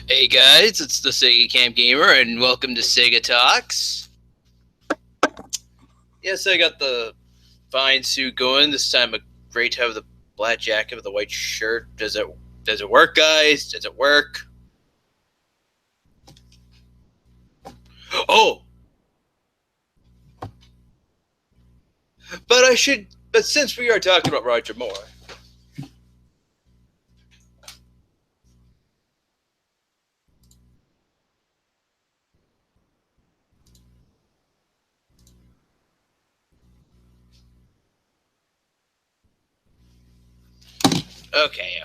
Hey guys, it's the Sega Camp Gamer, and welcome to Segatalks. Yes, I got the fine suit going this time. A great to have the black jacket with the white shirt. Does it work, guys? Does it work? Oh, but I should. But since we are talking about Roger Moore,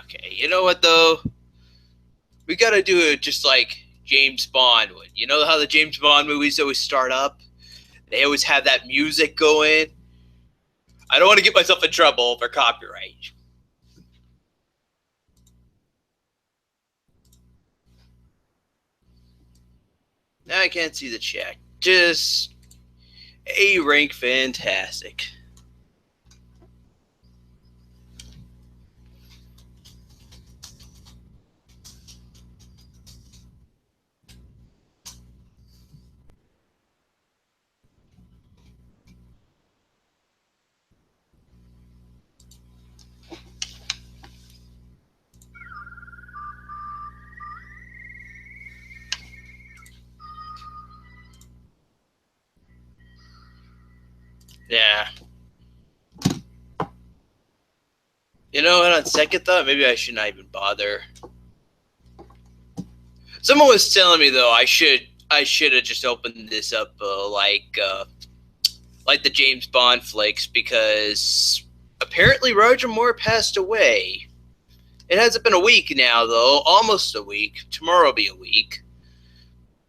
okay. You know what though? We gotta do it just like James Bond would. You know how the James Bond movies always start up? They always have that music going. I don't want to get myself in trouble for copyright. Now I can't see the chat. Just A rank fantastic. Yeah. You know what? On second thought, maybe I should not even bother. Someone was telling me though I should have just opened this up like the James Bond flicks because apparently Roger Moore passed away. It hasn't been a week now though, almost a week. Tomorrow will be a week.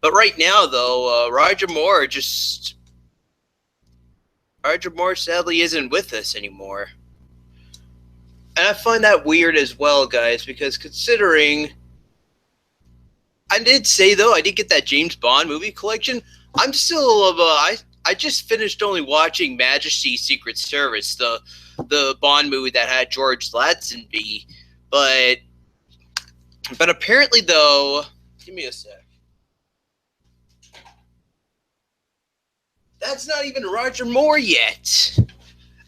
But right now though, Roger Moore sadly isn't with us anymore. And I find that weird as well, guys, because considering I did say though I did get that James Bond movie collection. I'm still I just finished only watching Majesty's Secret Service, the Bond movie that had George Lazenby, but apparently though, give me a sec. That's not even Roger Moore yet.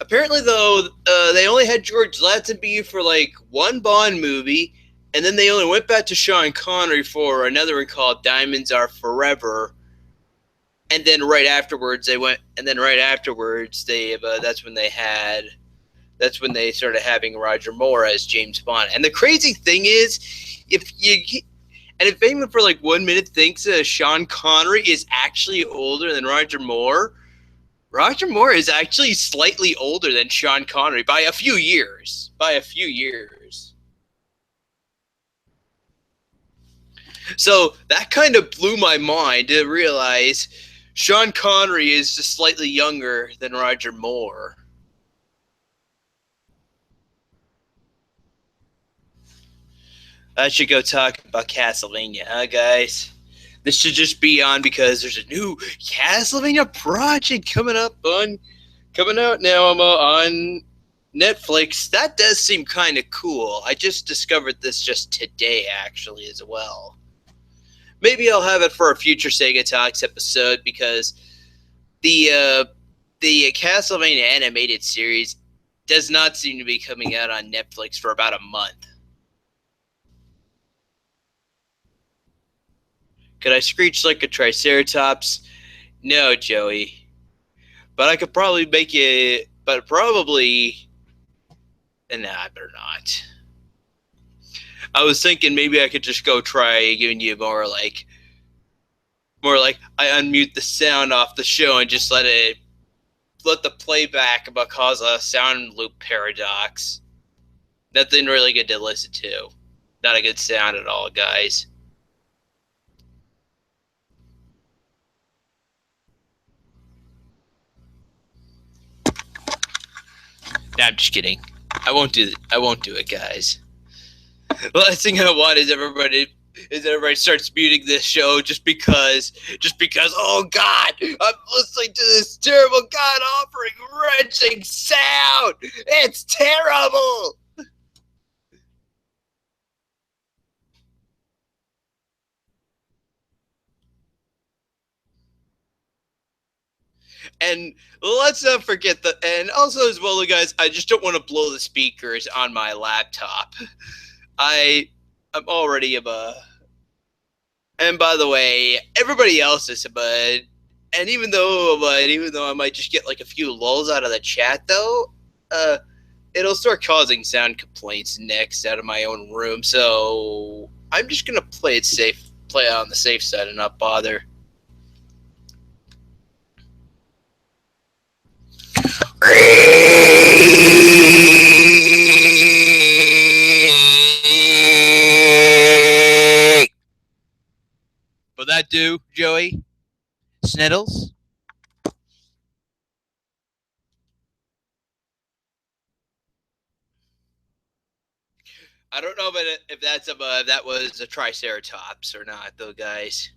Apparently though, they only had George Lazenby for like one Bond movie, and then they only went back to Sean Connery for another one called Diamonds Are Forever. And then right afterwards they that's when they started having Roger Moore as James Bond. And the crazy thing is, if anyone for like 1 minute thinks Sean Connery is actually older than Roger Moore is actually slightly older than Sean Connery by a few years. So that kind of blew my mind to realize Sean Connery is just slightly younger than Roger Moore. I should go talk about Castlevania, huh, guys? This should just be on because there's a new Castlevania project coming out now. I'm on Netflix. That does seem kind of cool. I just discovered this just today, actually, as well. Maybe I'll have it for a future Segatalks episode because the uh, the Castlevania animated series does not seem to be coming out on Netflix for about a month. Could I screech like a Triceratops? No, Joey. But I could probably make it. But probably. Nah, I better not. I was thinking maybe I could just go try giving you more like I unmute the sound off the show and just let the playback about cause a sound loop paradox. Nothing really good to listen to. Not a good sound at all, guys. Nah, I'm just kidding. I won't do it, guys. The last thing I want is everybody starts muting this show just because oh god, I'm listening to this terrible god offering wrenching sound. It's terrible. And let's not forget that. And also, as well, guys, I just don't want to blow the speakers on my laptop. I'm already of a. And by the way, everybody else is a bud. And even though I might just get like a few lulls out of the chat, though, it'll start causing sound complaints next out of my own room. So I'm just gonna play it safe, play on the safe side, and not bother. Will that do, Joey? Sniddles? I don't know if that was a Triceratops or not, though, guys.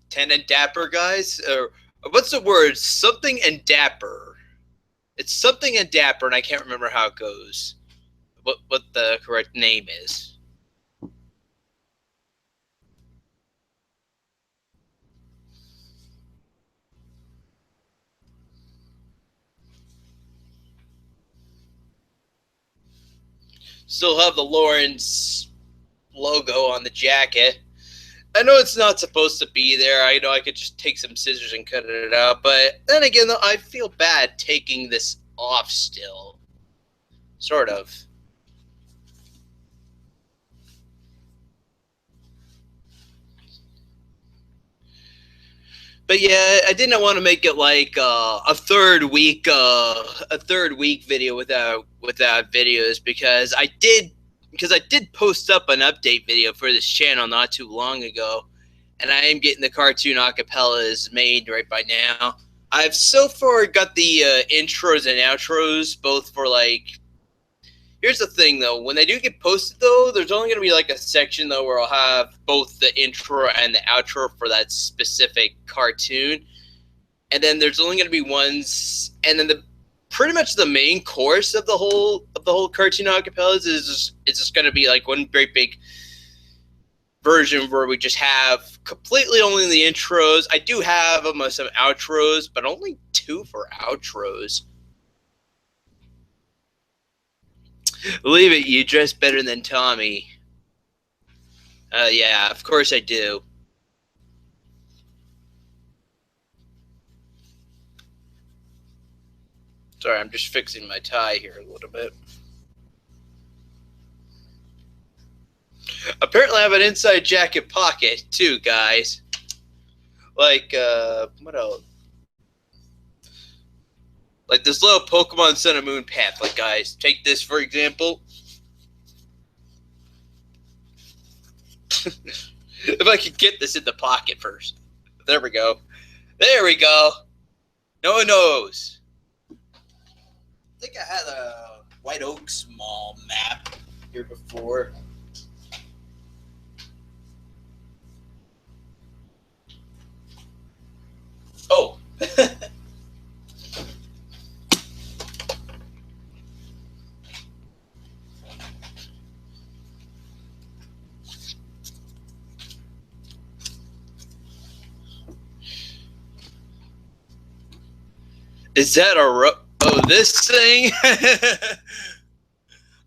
Ten and dapper, guys. Or what's the word? Something and dapper. It's something and dapper, and I can't remember how it goes. What the correct name is? Still have the Lawrence logo on the jacket. I know it's not supposed to be there. I know I could just take some scissors and cut it out, but then again, though, I feel bad taking this off still. Sort of. But yeah, I didn't want to make it like a third week video without videos because I did post up an update video for this channel not too long ago, and I am getting the cartoon acapellas made right by now. I've so far got the intros and outros both for like. Here's the thing though, when they do get posted though, there's only going to be like a section though where I'll have both the intro and the outro for that specific cartoon, and then there's only going to be ones, and then the pretty much the main course of the whole cartoon acapellas is just going to be like one great big version where we just have completely only the intros. I do have some outros, but only 2 for outros. Believe it, you dress better than Tommy. Yeah, of course I do. Sorry, I'm just fixing my tie here a little bit. Apparently, I have an inside jacket pocket too, guys. Like, what else? Like this little Pokemon Sun and Moon pamphlet, guys. Take this for example. If I could get this in the pocket first. There we go. There we go. No one knows. I think I had a White Oaks Mall map here before. Oh. Is that this thing? I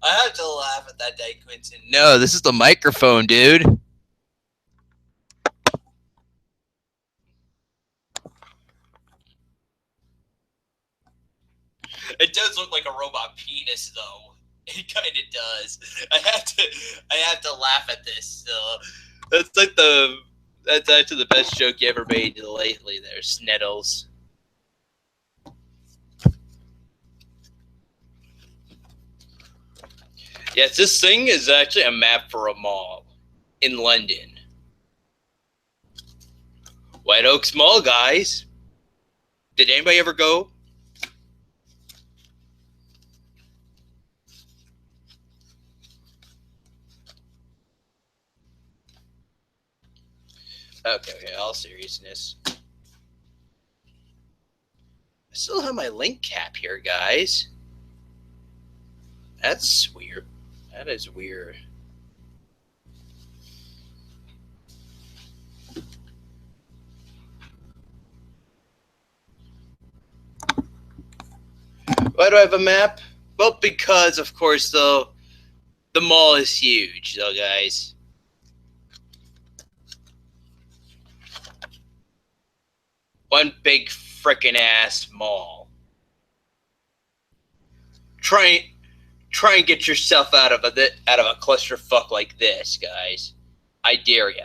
have to laugh at that day, Quentin. No, this is the microphone, dude. It does look like a robot penis, though. It kind of does. I have to laugh at this. That's actually the best joke you ever made lately. There, Sneddles. Yes, this thing is actually a map for a mall in London. White Oaks Mall, guys. Did anybody ever go? Okay, all seriousness. I still have my link cap here, guys. That's weird. That is weird. Why do I have a map? Well, because of course the mall is huge, though, guys. One big frickin' ass mall. Try try and get yourself out of a clusterfuck like this, guys. I dare ya.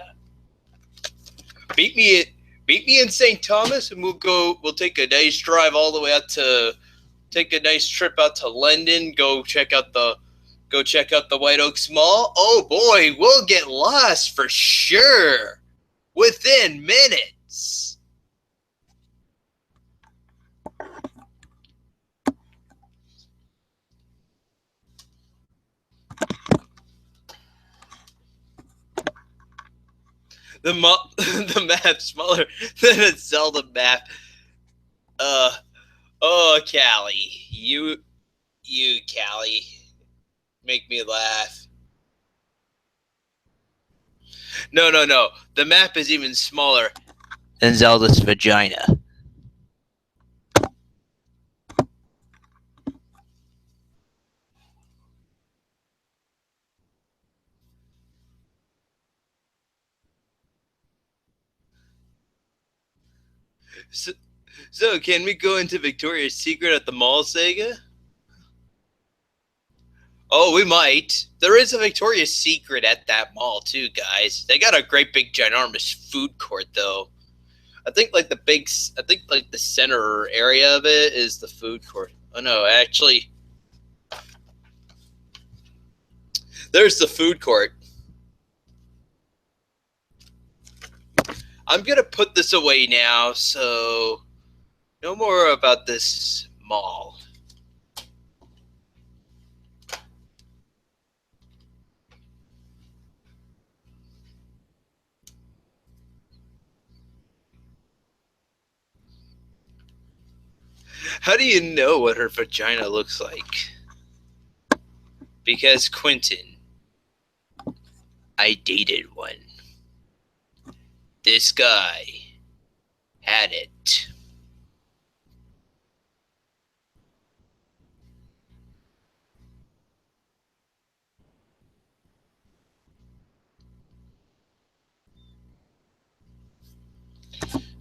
Beat me at Meet me in St. Thomas, and We'll take a nice drive all the way out to take a nice trip out to London. Go check out the White Oaks Mall. Oh boy, we'll get lost for sure within minutes. The map smaller than a Zelda map. Uh oh, Callie, you Callie, make me laugh. No. The map is even smaller than Zelda's vagina. So, so can we go into Victoria's Secret at the mall, Sega? Oh, we might. There is a Victoria's Secret at that mall too, guys. They got a great big ginormous food court though. I think like the center area of it is the food court. Oh no, actually, there's the food court. I'm gonna put this away now, so no more about this mall. How do you know what her vagina looks like? Because Quentin, I dated one. This guy had it.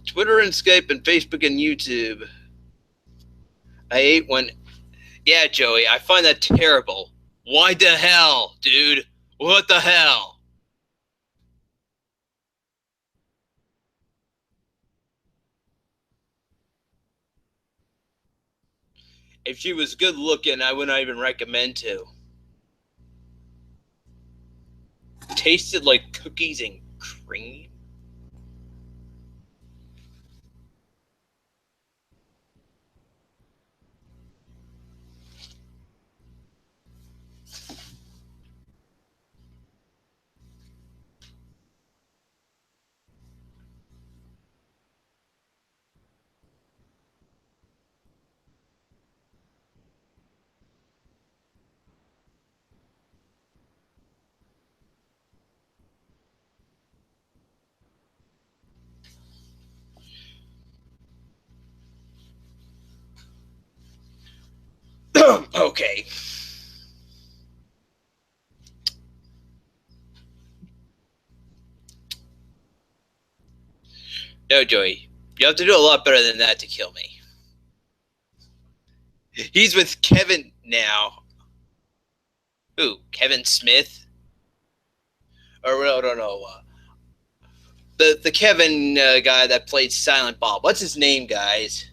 Twitter and Skype and Facebook and YouTube. I ate one. Yeah, Joey, I find that terrible. Why the hell, dude? What the hell? If she was good looking, I wouldn't even recommend to. Tasted like cookies and cream. Okay. No, Joey. You have to do a lot better than that to kill me. He's with Kevin now. Who? Kevin Smith? Or no. The Kevin guy that played Silent Bob. What's his name, guys?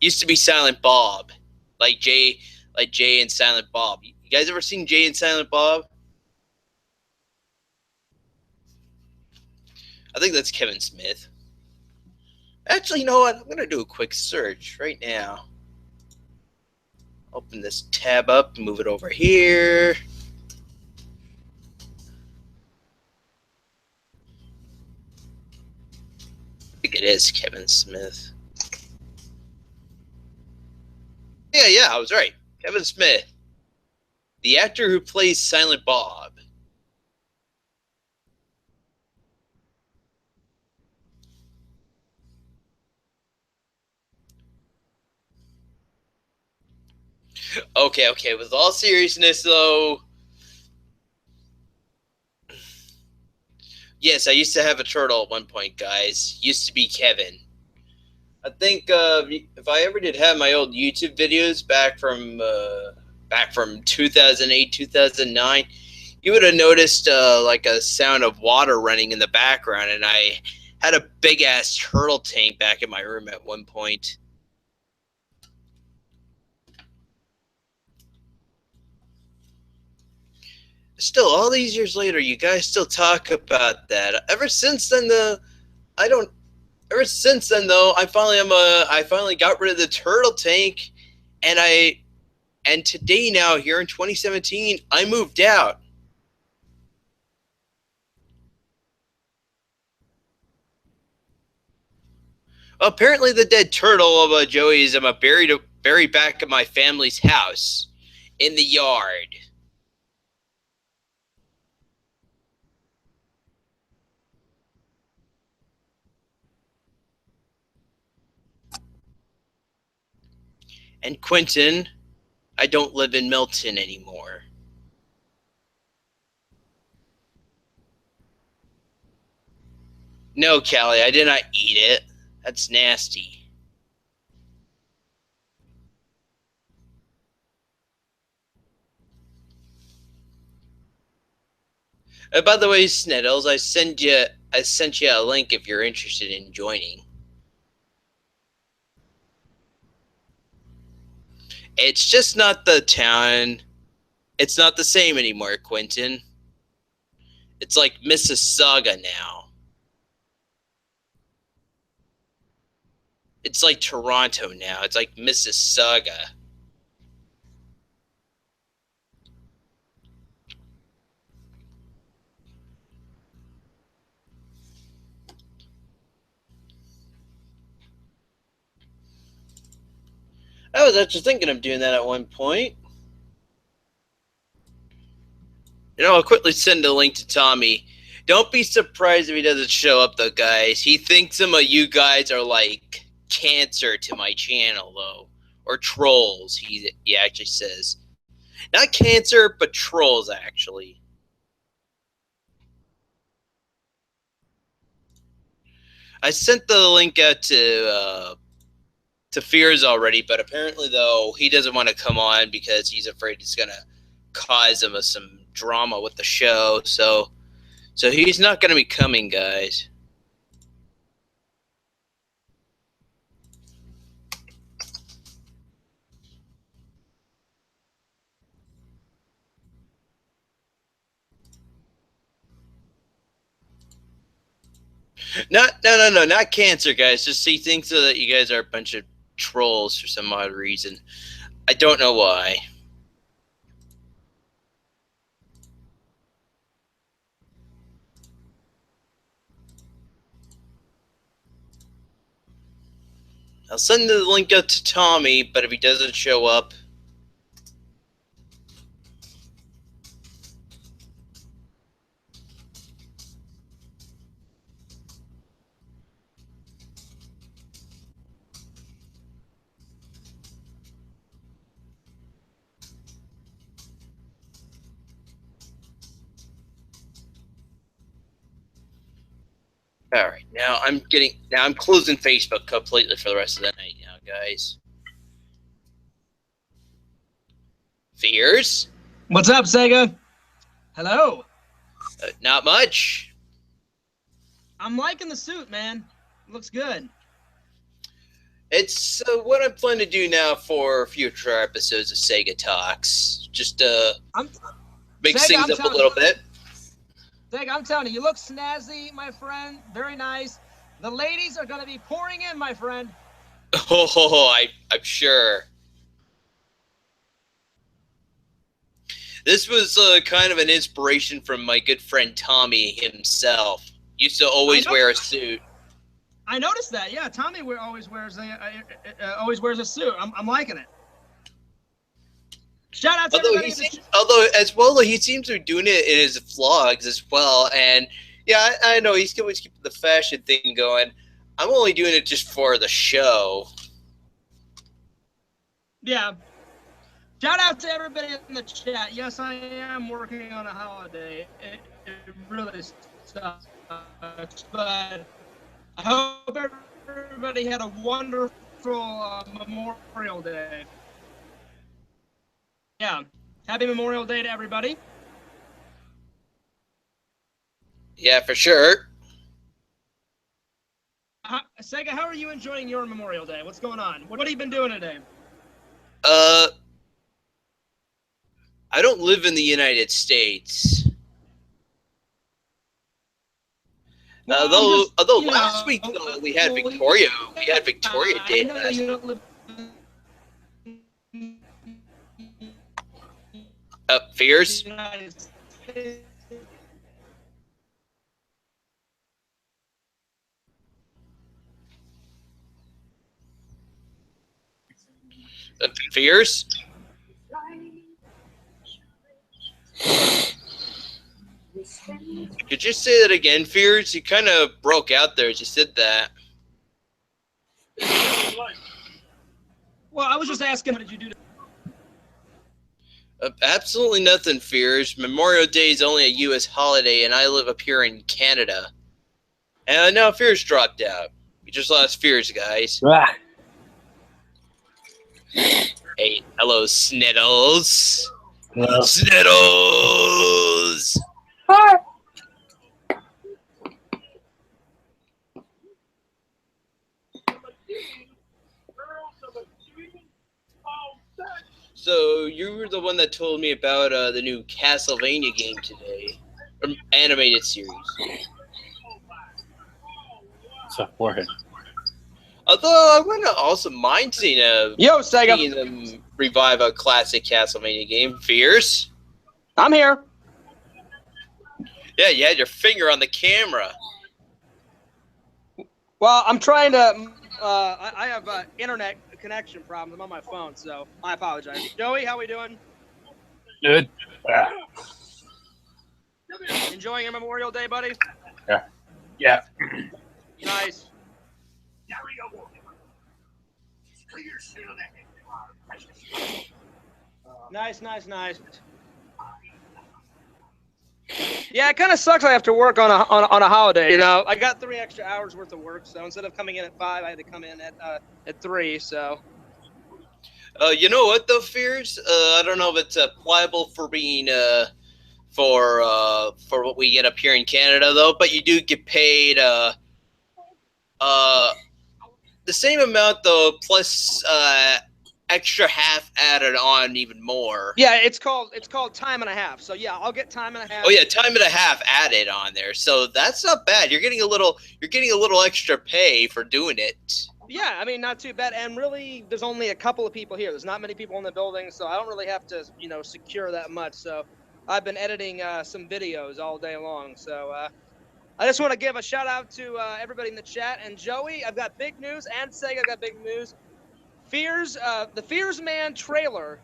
Used to be Silent Bob, like Jay and Silent Bob. You guys ever seen Jay and Silent Bob? I think that's Kevin Smith. Actually, you know what? I'm gonna do a quick search right now. Open this tab up, move it over here. I think it is Kevin Smith. Yeah, I was right. Kevin Smith, the actor who plays Silent Bob. Okay. With all seriousness, though, yes, I used to have a turtle at one point, guys. Used to be Kevin. I think if I ever did have my old YouTube videos back from 2008, 2009, you would have noticed like a sound of water running in the background, and I had a big ass turtle tank back in my room at one point. Still, all these years later, you guys still talk about that. Ever since then, I don't. Ever since then, though, I finally got rid of the turtle tank, and today now here in 2017, I moved out. Apparently, the dead turtle of Joey is buried back at my family's house in the yard. And Quentin, I don't live in Milton anymore. No, Callie, I did not eat it. That's nasty. By the way, Sniddles, I sent you a link if you're interested in joining. It's just not the town. It's not the same anymore, Quentin. It's like Mississauga now. It's like Toronto now. It's like Mississauga. I was actually thinking of doing that at one point. I'll quickly send a link to Tommy. Don't be surprised if he doesn't show up, though, guys. He thinks some of you guys are like cancer to my channel, though, or trolls. He actually says not cancer, but trolls. Actually, I sent the link out to Fears already, but apparently, though, he doesn't want to come on because he's afraid it's gonna cause him some drama with the show. So he's not gonna be coming, guys. Not cancer, guys. Just he thinks that you guys are a bunch of trolls for some odd reason. I don't know why. I'll send the link out to Tommy, but if he doesn't show up, all right. Now I'm closing Facebook completely for the rest of the night now, guys. Fears? What's up, Sega? Hello. Not much. I'm liking the suit, man. It looks good. It's what I'm planning to do now for future episodes of Segatalks. Just mix Sega, things up a little bit. Sega, I'm telling you, you look snazzy, my friend. Very nice. The ladies are going to be pouring in, my friend. Oh, I'm sure. This was kind of an inspiration from my good friend Tommy himself. Used to always wear a suit. I noticed that. Yeah, Tommy always wears a suit. I'm liking it. Shout out to everybody. He seems to be doing it in his vlogs as well. And yeah, I know he's always keeping the fashion thing going. I'm only doing it just for the show. Yeah. Shout out to everybody in the chat. Yes, I am working on a holiday. It really sucks, but I hope everybody had a wonderful Memorial Day. Yeah, happy Memorial Day to everybody. Yeah, for sure. Sega, how are you enjoying your Memorial Day? What's going on? What have you been doing today? I don't live in the United States. Well, although last week we had Victoria Day last week. Fears? Fears? Could you say that again, Fears? You kind of broke out there as you said that. Well, I was just asking, what did you do? Absolutely nothing, Fears. Memorial Day is only a U.S. holiday, and I live up here in Canada. And now Fears dropped out. We just lost Fears, guys. Ah. Hey, hello, Sniddles. Hello. Sniddles! Hi. So, you were the one that told me about the new Castlevania game today. Or animated series. It's a forehead. Although, I wouldn't also mind seeing Sega. them revive a classic Castlevania game. Fears? I'm here. Yeah, you had your finger on the camera. Well, I'm trying to. I have internet connection problems. I'm on my phone, so I apologize. Joey, how we doing? Good. Ah. Enjoying your Memorial Day, buddy? Yeah. Nice. Nice. Yeah, it kind of sucks. I have to work on a holiday. You know, I got 3 extra hours worth of work, so instead of coming in at 5, I had to come in at 3. So. You know what though, Fears? I don't know if it's pliable for being for what we get up here in Canada though, but you do get paid the same amount though, plus extra half added on even more. Yeah, it's called time and a half. So yeah, I'll get time and a half. Oh yeah, time and a half added on there. So that's not bad. You're getting a little extra pay for doing it. Yeah, I mean, not too bad. And really, there's only a couple of people here. There's not many people in the building, so I don't really have to, secure that much. So I've been editing some videos all day long. So I just want to give a shout out to everybody in the chat. And Joey, I've got big news, and Sega, I've got big news. The Fears Man trailer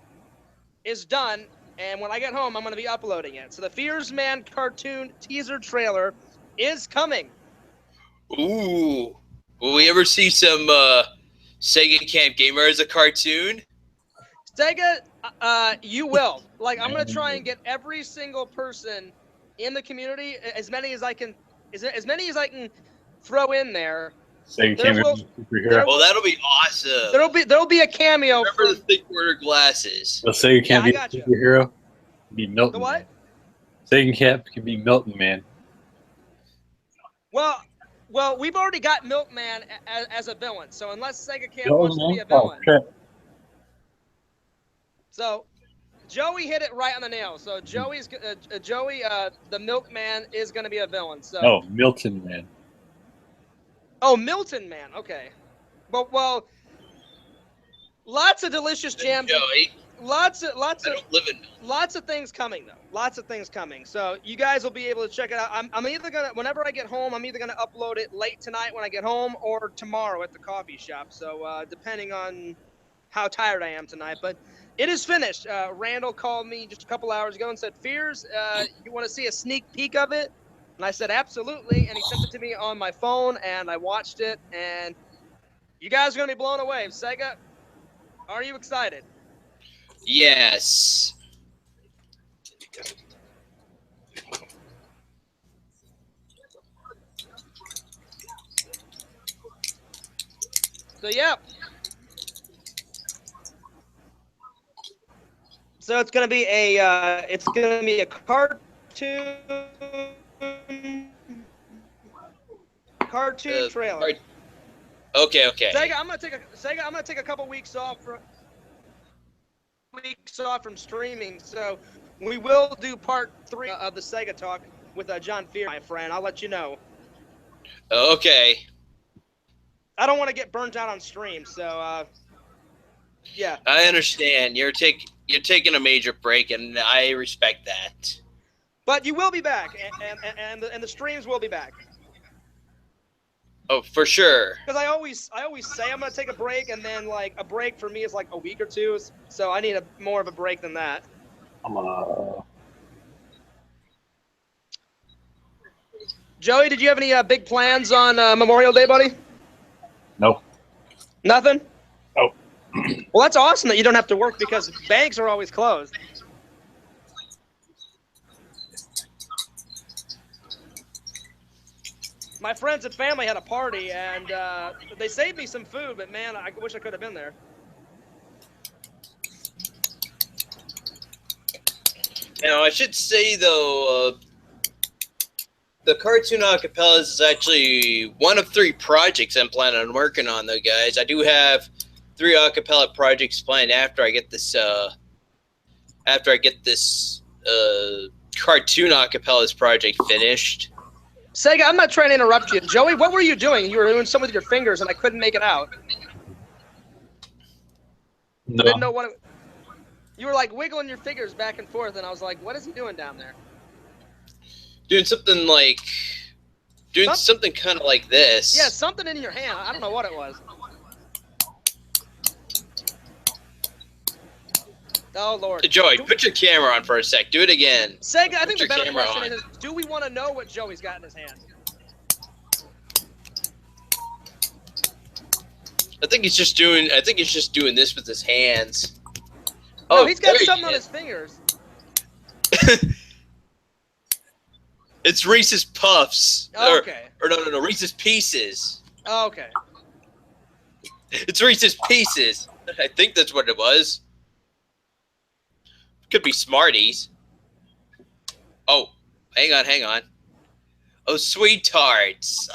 is done, and when I get home, I'm going to be uploading it. So the Fears Man cartoon teaser trailer is coming. Ooh. Will we ever see some Sega Camp Gamer as a cartoon? Sega, you will. Like, I'm going to try and get every single person in the community, as many as I can throw in there. Sega Camp superhero. Well, that'll be awesome. There'll be a cameo. Remember the thick border glasses. Well, Sega Camp superhero. Be Milton. The what? Man. Sega Camp can be Milton Man. Well, we've already got Milkman as a villain, so unless Sega Camp wants to be a villain. So, Joey hit it right on the nail. So Joey, the Milkman is going to be a villain. So. Oh, Milton Man. Oh, Milton Man. Okay. Well, lots of delicious jams. Joey. Lots of things coming though. Lots of things coming. So you guys will be able to check it out. I'm either gonna, whenever I get home, I'm either gonna upload it late tonight when I get home, or tomorrow at the coffee shop. So depending on how tired I am tonight, but it is finished. Randall called me just a couple hours ago and said, "Fears, you want to see a sneak peek of it?" And I said, "Absolutely." And he sent it to me on my phone, and I watched it. And you guys are gonna be blown away. Sega, are you excited? Yes. So yeah. So it's gonna be a cartoon trailer. Okay. Sega, I'm gonna take a couple weeks off from streaming, so we will do part 3 of the Sega Talk with John Fear, my friend. I'll let you know. Okay. I don't want to get burnt out on stream, so yeah. I understand. You're taking a major break, and I respect that. But you will be back, and the streams will be back. Oh, for sure. Because I always say I'm gonna take a break, and then like a break for me is like a week or two. So I need more of a break than that. Joey, did you have any big plans on Memorial Day, buddy? No. Nothing? Oh. Well, that's awesome that you don't have to work because banks are always closed. My friends and family had a party, and they saved me some food, but man, I wish I could have been there. Now, I should say, though, the Cartoon Acapellas is actually one of 3 projects I'm planning on working on, though, guys. I do have 3 acapella projects planned after I get this Cartoon Acapellas project finished. Sega, I'm not trying to interrupt you. Joey, what were you doing? You were doing something with your fingers, and I couldn't make it out. No. I didn't know what you were like wiggling your fingers back and forth, and I was like, what is he doing down there? Doing something kind of like this. Yeah, something in your hand. I don't know what it was. Oh, Lord. Joey, put your camera on for a sec. Do it again. Sega, I think the better question is, do we want to know what Joey's got in his hand? I think he's just doing this with his hands. No, he's got something on his fingers. It's Reese's Puffs. Oh, okay. Or no, Reese's Pieces. Oh, okay. It's Reese's Pieces. I think that's what it was. Could be Smarties. Oh, hang on. Oh, Sweet Tarts.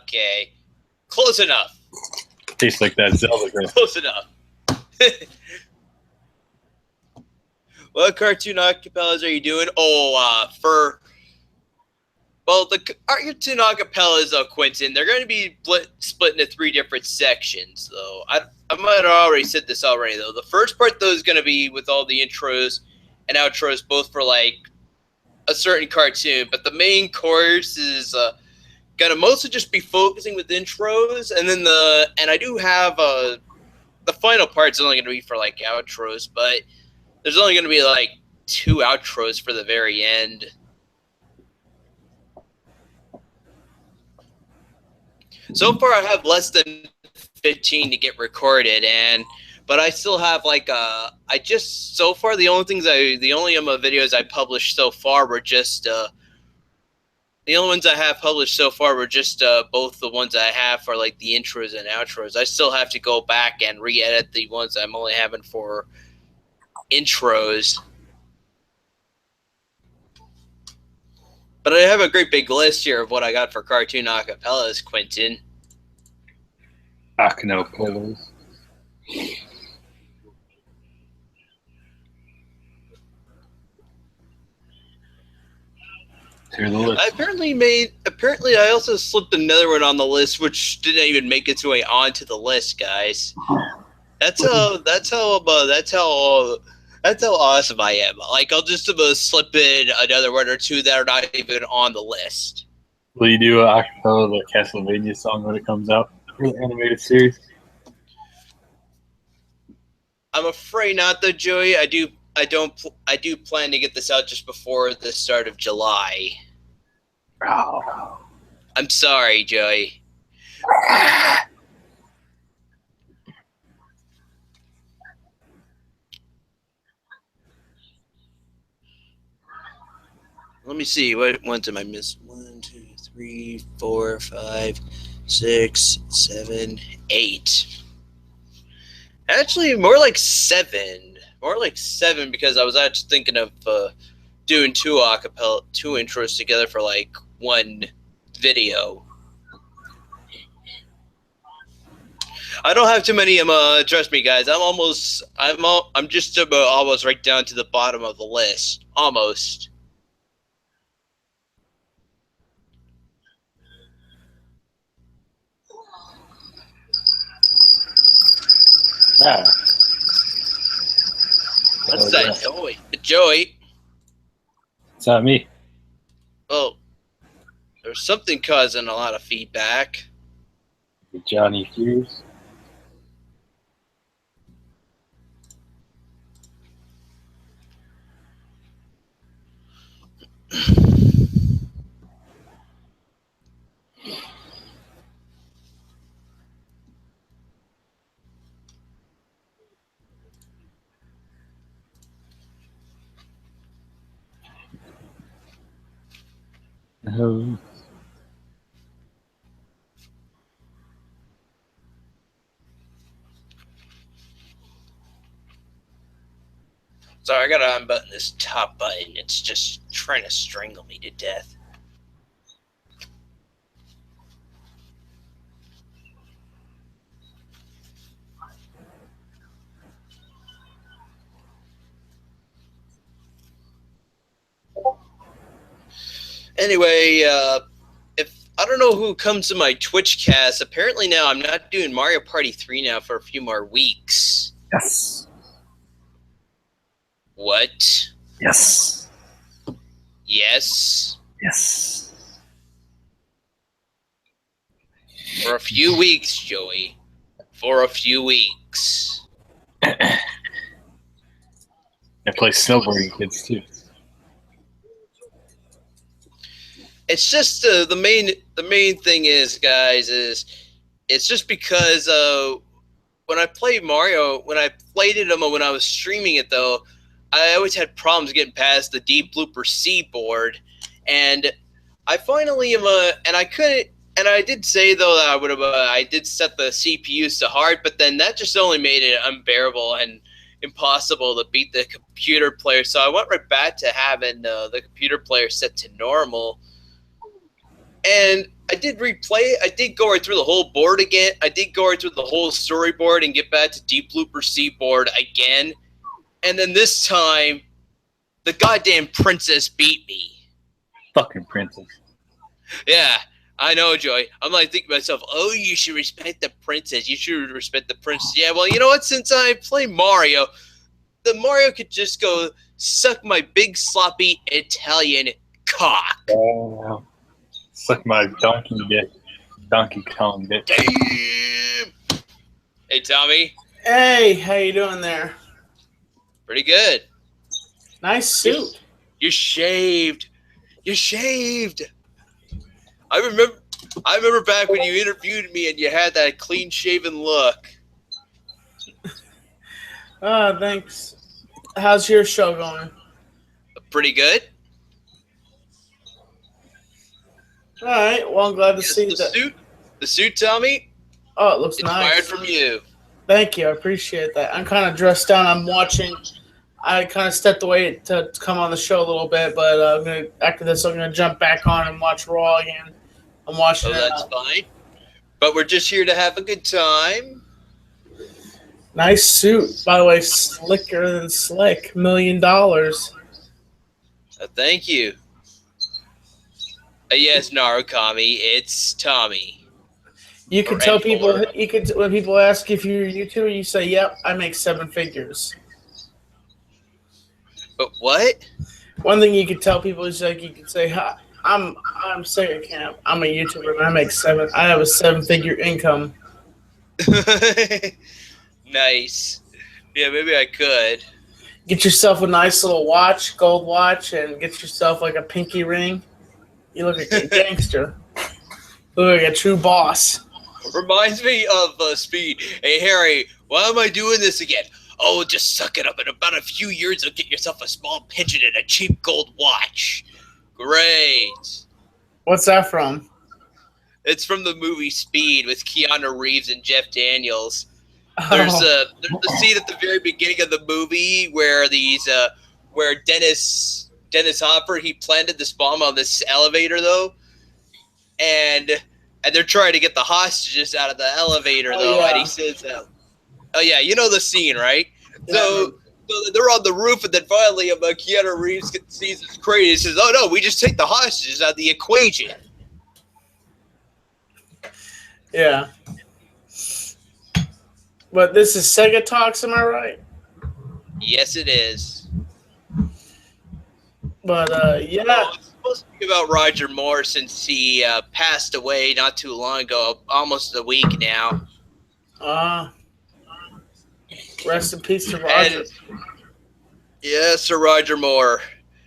Okay. Close enough. Tastes like that Zelda girl. Close enough. What cartoon acapellas are you doing? The cartoon acapellas, Quentin, they're going to be split into 3 different sections, though. I might have already said this already, though. The first part, though, is going to be with all the intros and outros, both for, like, a certain cartoon. But the main course is going to mostly just be focusing with intros. And then I do have the final part's only going to be for, like, outros. But there's only going to be, like, 2 outros for the very end. So far, I have less than 15 to get recorded, but I still have like the only videos I published so far were just the only ones I have published so far were just both the ones I have for like the intros and outros. I still have to go back and re-edit the ones I'm only having for intros. But I have a great big list here of what I got for cartoon acapellas, Quentin. Acapellas. Here's the list. Apparently I also slipped another one on the list, which didn't even make its way onto the list, guys. That's how awesome I am. Like, I'll just slip in another one or 2 that are not even on the list. Will you do an acapella of the Castlevania song when it comes out for the animated series? I'm afraid not, though, Joey. I do plan to get this out just before the start of July. Oh. I'm sorry, Joey. Let me see. What ones am I missing? 1, 2, 3, 4, 5, 6, 7, 8. Actually, more like 7. More like 7 because I was actually thinking of doing 2 acapella, 2 intros together for like one video. I don't have too many. Trust me, guys. I'm just about almost right down to the bottom of the list. Almost. Yeah. What's that, Joey? Joey. It's not me. Well, there's something causing a lot of feedback. Johnny Hughes. Um, Sorry, I gotta unbutton this top button. It's just trying to strangle me to death. Anyway, if I don't know who comes to my Twitch cast, apparently now I'm not doing Mario Party 3 now for a few more weeks. yes. What? Yes. Yes. Yes. For a few weeks, Joey. For a few weeks. I play snowboarding kids too. It's just the main thing is, guys, is it's just because when I played Mario, when I played it when I was streaming it though, I always had problems getting past the deep blooper C board, and I finally am and I couldn't. And I did say though that I would have. I did set the CPUs to hard, but then that just only made it unbearable and impossible to beat the computer player. So I went right back to having the computer player set to normal. And I did replay it. I did go right through the whole board again. I did go right through the whole storyboard and get back to Deep Looper C board again. And then this time, the goddamn princess beat me. Fucking princess. Yeah, I know, Joey. I'm like thinking to myself, oh, you should respect the princess. You should respect the princess. Yeah, well, you know what? Since I play Mario, the Mario could just go suck my big sloppy Italian cock. Suck my donkey dick. Donkey Kong dick. Damn. Hey, Tommy. Hey, how you doing there? Pretty good. Nice suit. You're shaved. You're shaved. I remember back when you interviewed me and you had that clean shaven look. Thanks. How's your show going? Pretty good. All right. Well, I'm glad to see the that. The suit, Tommy. Oh, it looks Inspired nice. from you. Thank you. I appreciate that. I'm kind of dressed down. I'm watching. I kind of stepped away to come on the show a little bit, but after this, I'm gonna jump back on and watch Raw again. I'm watching. Oh, that's fine. But we're just here to have a good time. Nice suit, by the way. Slicker than slick. $1 million. Thank you. Yes, Narukami, it's Tommy. You can tell people. You can when people ask if you're a YouTuber, you say, "Yep, I make 7 figures." But what? One thing you could tell people is like you could say, "Hi, I'm Sega Camp. I'm a YouTuber and I make 7. I have a 7-figure income." Nice. Yeah, maybe I could. Get yourself a nice little watch, gold watch, and get yourself like a pinky ring. You look like a gangster. Look like a true boss. Reminds me of Speed. Hey, Harry, why am I doing this again? Oh, just suck it up. In about a few years, you'll get yourself a small pension and a cheap gold watch. Great. What's that from? It's from the movie Speed with Keanu Reeves and Jeff Daniels. There's a scene at the very beginning of the movie where where Dennis Hopper, he planted this bomb on this elevator though, and they're trying to get the hostages out of the elevator though, yeah. and he says, "Oh yeah, you know the scene, right?" Yeah. So they're on the roof, and then finally, Keanu Reeves sees this crazy. He says, "Oh no, we just take the hostages out of the equation." Yeah. But this is Segatalks, am I right? Yes, it is. But yeah. I was supposed to speak about Roger Moore since he passed away not too long ago, almost a week now. Rest in peace to Roger. Yeah, Sir Roger Moore.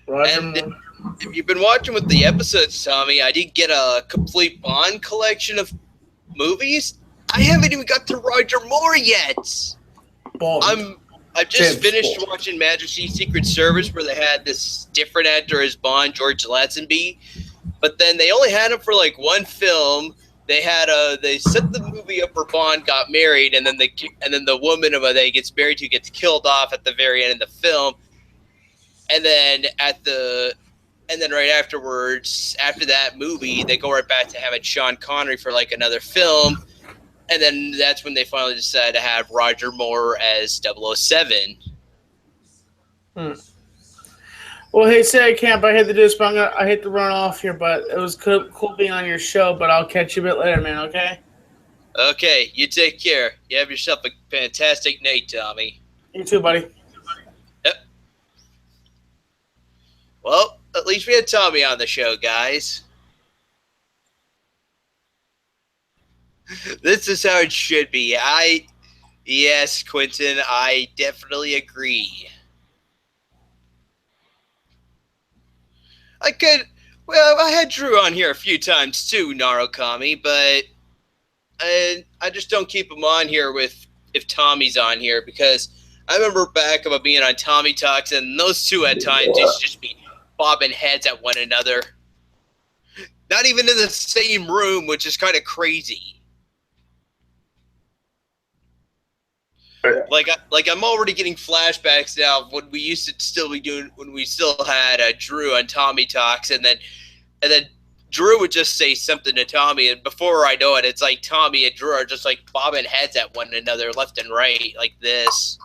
Roger Moore. If you've been watching with the episodes, Tommy, I did get a complete Bond collection of movies. I haven't even got to Roger Moore yet. Bond. I've just finished watching Majesty's Secret Service, where they had this different actor as Bond, George Lazenby, but then they only had him for like one film. They set the movie up where Bond got married, and then the woman that he gets married to gets killed off at the very end of the film, and then right afterwards, after that movie, they go right back to having Sean Connery for like another film. And then that's when they finally decided to have Roger Moore as 007. Well, hey, Sega Camp, I hate to do this, but I hate to run off here, but it was cool being on your show, but I'll catch you a bit later, man, okay? Okay, you take care. You have yourself a fantastic night, Tommy. You too, buddy. Yep. Well, at least we had Tommy on the show, guys. This is how it should be. Yes, Quentin, I definitely agree. I had Drew on here a few times too, Narukami, but I just don't keep him on here if Tommy's on here, because I remember back about being on Tommy Talks, and those two at times used to just be bobbing heads at one another. Not even in the same room, which is kind of crazy. Like I'm already getting flashbacks now of when we used to still be doing, when we still had Drew on Tommy Talks, and then Drew would just say something to Tommy, and before I know it, it's like Tommy and Drew are just like bobbing heads at one another left and right like this.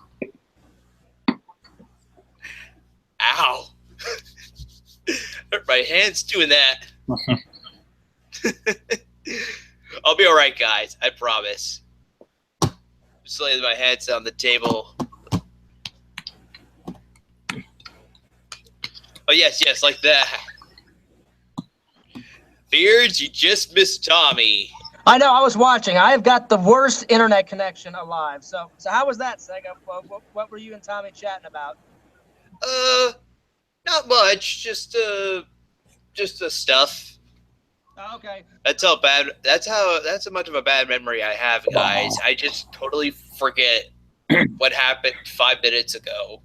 Ow. Hurt my hands doing that. I'll be alright, guys. I promise. Just laying my hands on the table. Oh, yes, like that. Beards, you just missed Tommy. I know, I was watching. I have got the worst internet connection alive. So how was that, Sega? What were you and Tommy chatting about? Not much. Just stuff. Oh, okay. That's how much of a bad memory I have, guys. I just totally forget what happened 5 minutes ago.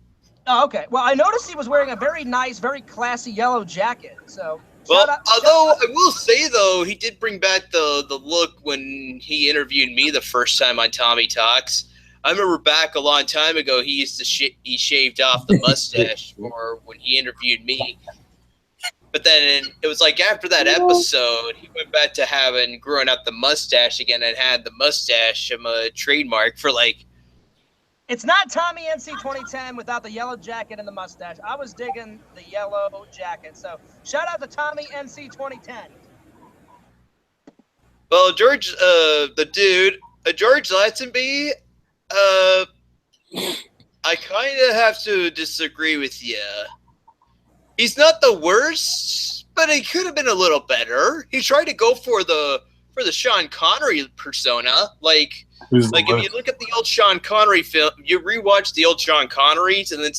Oh, okay. Well, I noticed he was wearing a very nice, very classy yellow jacket. So. Although I will say though, he did bring back the look when he interviewed me the first time on Tommy Talks. I remember back a long time ago, he used to he shaved off the mustache for when he interviewed me. But then it was like after that episode, he went back to growing out the mustache again, and had the mustache trademark for like. It's not Tommy NC 2010 without the yellow jacket and the mustache. I was digging the yellow jacket. So shout out to Tommy NC 2010. Well, George Lazenby, I kind of have to disagree with you. He's not the worst, but he could have been a little better. He tried to go for the Sean Connery persona. Like if you look at the old Sean Connery film, you rewatch the old Sean Connerys and then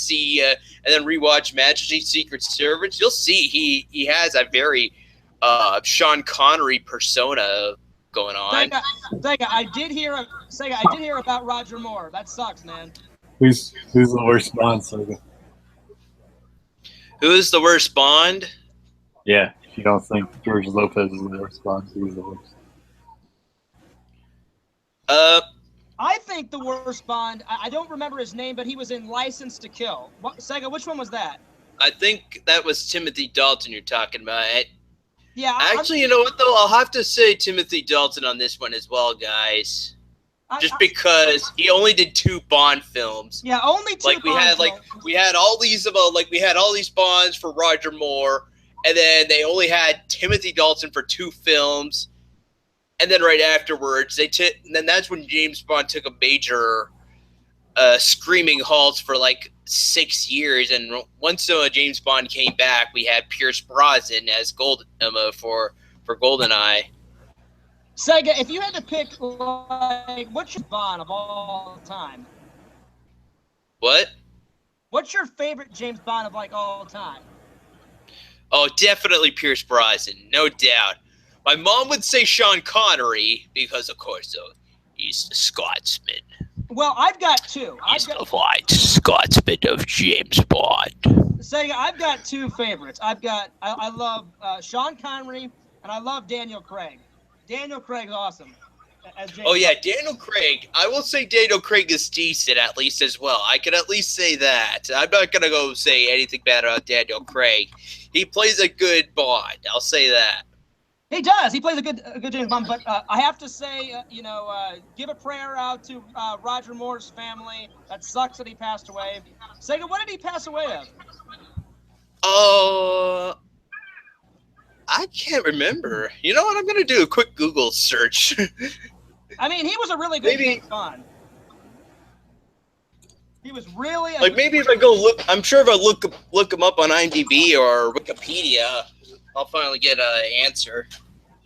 rewatch Majesty's Secret Service, you'll see he has a very Sean Connery persona going on. Sega, I did hear about Roger Moore. That sucks, man. Who's the worst Bond, Sega? Who is the worst Bond? Yeah, if you don't think George Lopez is the worst Bond, he's the worst. I think the worst Bond. I don't remember his name, but he was in License to Kill. Sega, which one was that? I think that was Timothy Dalton you're talking about. Yeah. Actually, you know what though? I'll have to say Timothy Dalton on this one as well, guys. Just because he only did 2 Bond films. Yeah, only 2. Like we had all these Bonds for Roger Moore, and then they only had Timothy Dalton for 2 films, and then right afterwards and then that's when James Bond took a major screaming halt for like 6 years, and once James Bond came back, we had Pierce Brosnan as for GoldenEye. Sega, if you had to pick, like, what's your Bond of all time? What? What's your favorite James Bond of like all time? Oh, definitely Pierce Brosnan, no doubt. My mom would say Sean Connery because, of course, he's the Scotsman. Well, I've got 2. He's the white Scotsman of James Bond. Sega, I've got 2 favorites. I love Sean Connery, and I love Daniel Craig. Daniel Craig's awesome. As James Bond. Daniel Craig. I will say Daniel Craig is decent, at least as well. I can at least say that. I'm not going to go say anything bad about Daniel Craig. He plays a good Bond. I'll say that. He does. He plays a good James Bond. But I have to say, give a prayer out to Roger Moore's family. That sucks that he passed away. Sega, what did he pass away of? I can't remember. You know what? I'm going to do a quick Google search. I mean, he was a really good James Bond. He was really maybe if I go look, I'm sure if I look him up on IMDb or Wikipedia, I'll finally get an answer.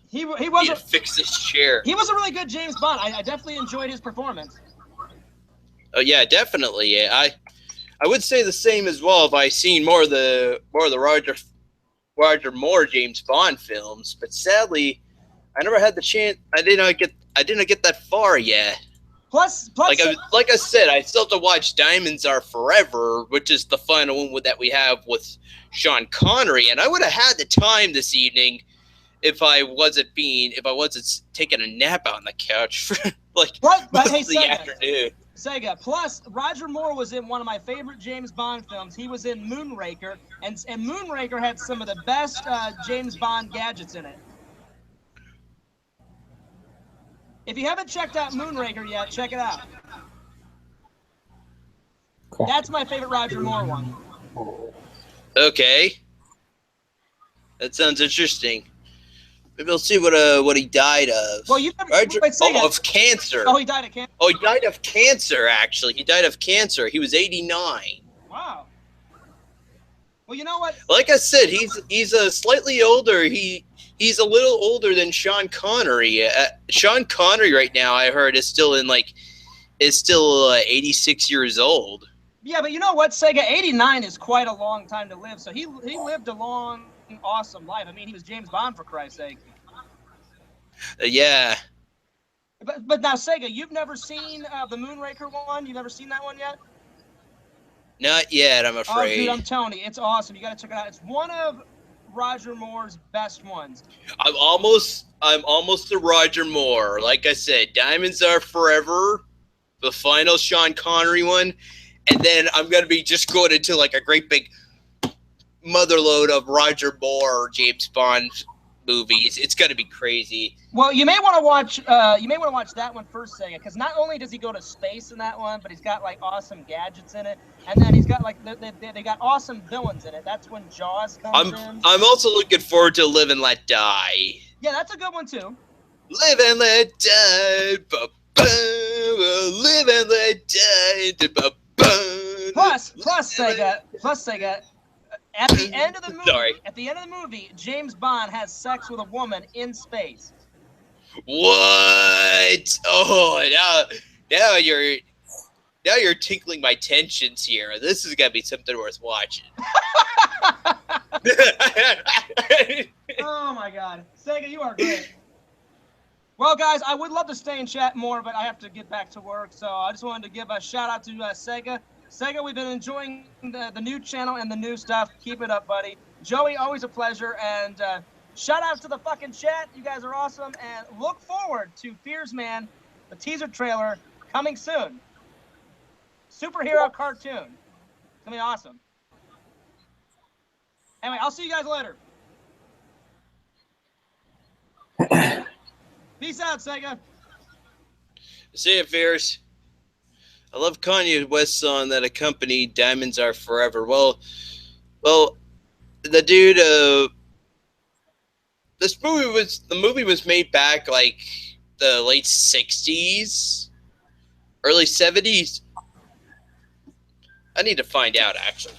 He was to fix this chair. He was a really good James Bond. I definitely enjoyed his performance. Oh yeah, definitely. Yeah, I would say the same as well if I seen more of the Roger Moore James Bond films, but sadly, I never had the chance. I didn't get that far yet. Plus, like I said, I still have to watch Diamonds Are Forever, which is the final one that we have with Sean Connery, and I would have had the time this evening if I wasn't taking a nap on the couch for most of the afternoon. Sega. Plus, Roger Moore was in one of my favorite James Bond films. He was in Moonraker, and Moonraker had some of the best James Bond gadgets in it. If you haven't checked out Moonraker yet, check it out. That's my favorite Roger Moore one. Okay. That sounds interesting. Maybe we'll see what he died of. Well, you never of cancer. Oh, he died of cancer. Oh, he died of cancer. Actually, he died of cancer. He was 89. Wow. Well, you know what? Like I said, he's a slightly older. He's a little older than Sean Connery. Sean Connery right now, I heard, is still 86 years old. Yeah, but you know what, Sega? 89 is quite a long time to live. So he lived a long, awesome life. I mean, he was James Bond, for Christ's sake. Yeah. But now, Sega, you've never seen the Moonraker one? You've never seen that one yet? Not yet, I'm afraid. Oh, dude, I'm telling you, it's awesome. You got to check it out. It's one of Roger Moore's best ones. I'm almost to Roger Moore. Like I said, Diamonds Are Forever, the final Sean Connery one, and then I'm gonna be just going into like a great big motherload of Roger Moore James Bond movies. It's gonna be crazy. Well, you may want to watch that one first, Sega, because not only does he go to space in that one, but he's got like awesome gadgets in it, and then he's got like they got awesome villains in it. That's when Jaws comes in. I'm also looking forward to Live and Let Die. Yeah, that's a good one too. Live and let die. Live and let die. Plus, Sega. At the end of the movie, James Bond has sex with a woman in space. What? Oh, now you're tickling my tensions here. This is gonna be something worth watching. Oh my God, Sega, you are great. Well, guys, I would love to stay and chat more, but I have to get back to work. So I just wanted to give a shout out to Sega. Sega, we've been enjoying the new channel and the new stuff. Keep it up, buddy. Joey, always a pleasure. And shout out to the fucking chat. You guys are awesome. And look forward to Fears Man, the teaser trailer coming soon. Superhero cartoon. It's going to be awesome. Anyway, I'll see you guys later. Peace out, Sega. See ya, Fears. I love Kanye West's song that accompanied "Diamonds Are Forever." Well, the dude. The movie was made back like the late '60s, early '70s. I need to find out actually.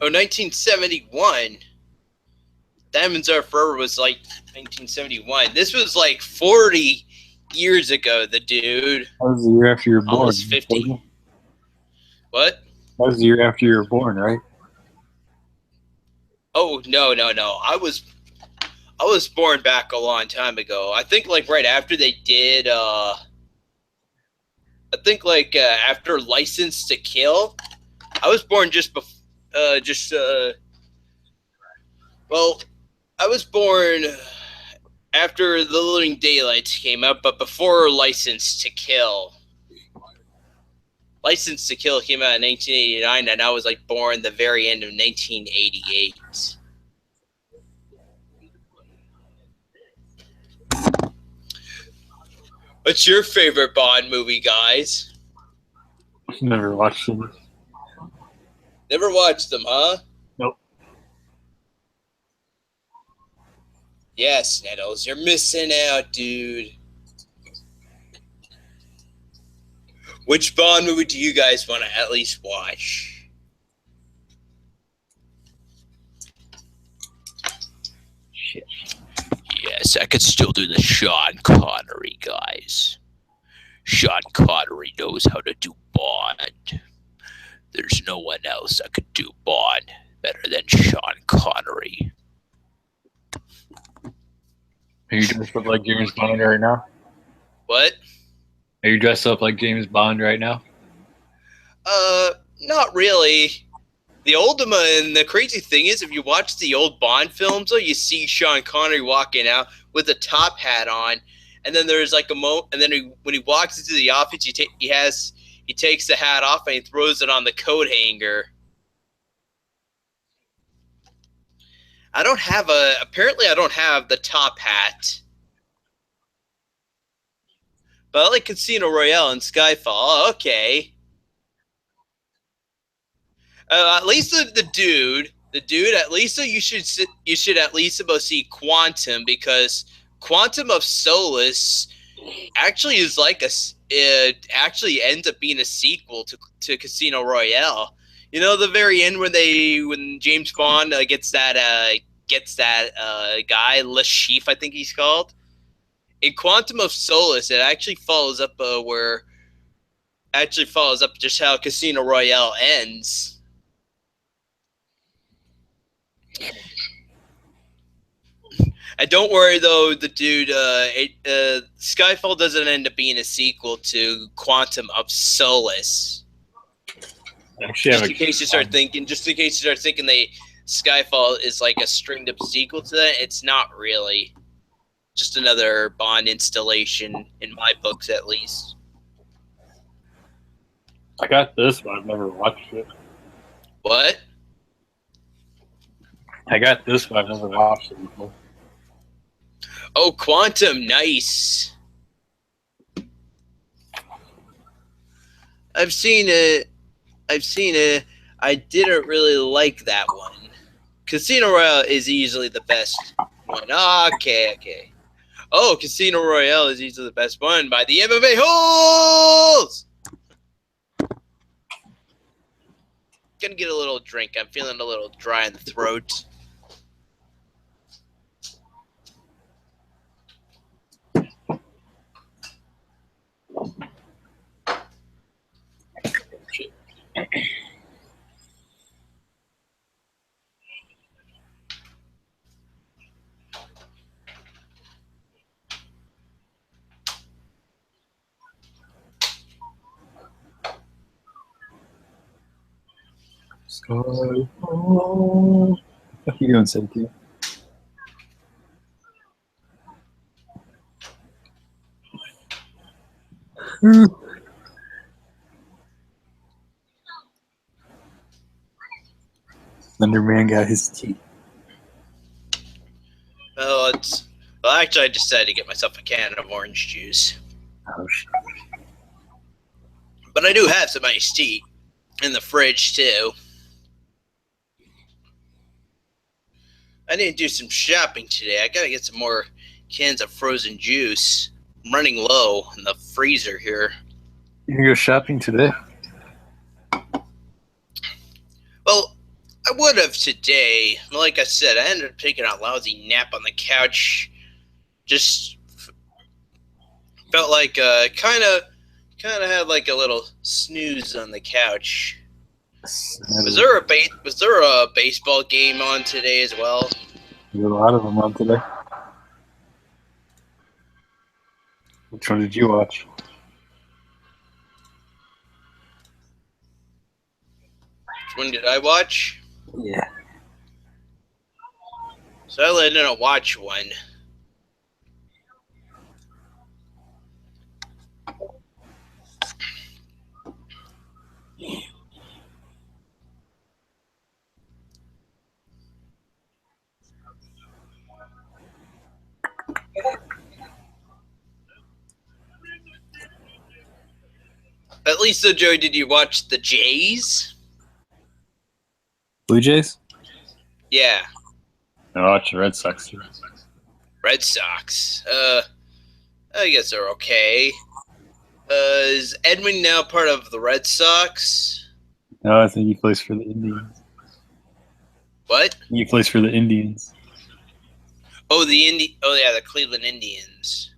Oh, 1971. Diamonds Are Forever was like 1971. This was like 40 years ago, the dude. That was the year after you were born. Almost 50. What? That was the year after you were born, right? Oh, no. I was born back a long time ago. I think like right after they did after License to Kill. I was born I was born after The Living Daylights came out, but before License to Kill. License to Kill came out in 1989, and I was like born the very end of 1988. What's your favorite Bond movie, guys? Never watched them. Never watched them, huh? Nope. Yes, Nettles, you're missing out, dude. Which Bond movie do you guys want to at least watch? Shit. Yes, I could still do the Sean Connery, guys. Sean Connery knows how to do Bond. There's no one else that could do Bond better than Sean Connery. Are you dressed up like James Bond right now? What? Are you dressed up like James Bond right now? Not really. The Ultima, and the crazy thing is, if you watch the old Bond films, though, you see Sean Connery walking out with a top hat on, and then there's like and then when he walks into the office, he takes the hat off and he throws it on the coat hanger. Apparently I don't have the top hat. But I like Casino Royale and Skyfall. Oh, okay. At least the dude, at least you should at least about see Quantum, because Quantum of Solace actually is like it actually ends up being a sequel to Casino Royale. You know, the very end when James Bond gets that guy, Le Chiffre, I think he's called. In Quantum of Solace, it actually follows up just how Casino Royale ends. And don't worry though, the dude, Skyfall doesn't end up being a sequel to Quantum of Solace. Just in case you start thinking Skyfall is like a stringed up sequel to that, it's not really. Just another Bond installation, in my books at least. I got this, but I've never watched it. What? I got this, but I've never watched it before. Oh, Quantum, nice. I've seen it. I didn't really like that one. Casino Royale is easily the best one. Okay. Oh, Casino Royale is easily the best one by the MMA Holes! Gonna get a little drink. I'm feeling a little dry in the throat. Skyfall. What are you doing, Cynthia? Slenderman got his teeth. Well, actually, I decided to get myself a can of orange juice. Oh shit! But I do have some iced tea in the fridge too. I need to do some shopping today. I gotta get some more cans of frozen juice. I'm running low in the freezer here. You can go shopping today. Well, I would have today. Like I said, I ended up taking a lousy nap on the couch. Just felt like kind of had like a little snooze on the couch. Was there a baseball game on today as well? There's a lot of them on today. Which one did you watch? Which one did I watch? Yeah. So I didn't watch one. At least, though, Joey, did you watch the Jays? Blue Jays? Yeah. No, I watched the Red Sox. Red Sox. I guess they're okay. Is Edwin now part of the Red Sox? No, I think he plays for the Indians. What? He plays for the Indians. Oh, the Cleveland Indians.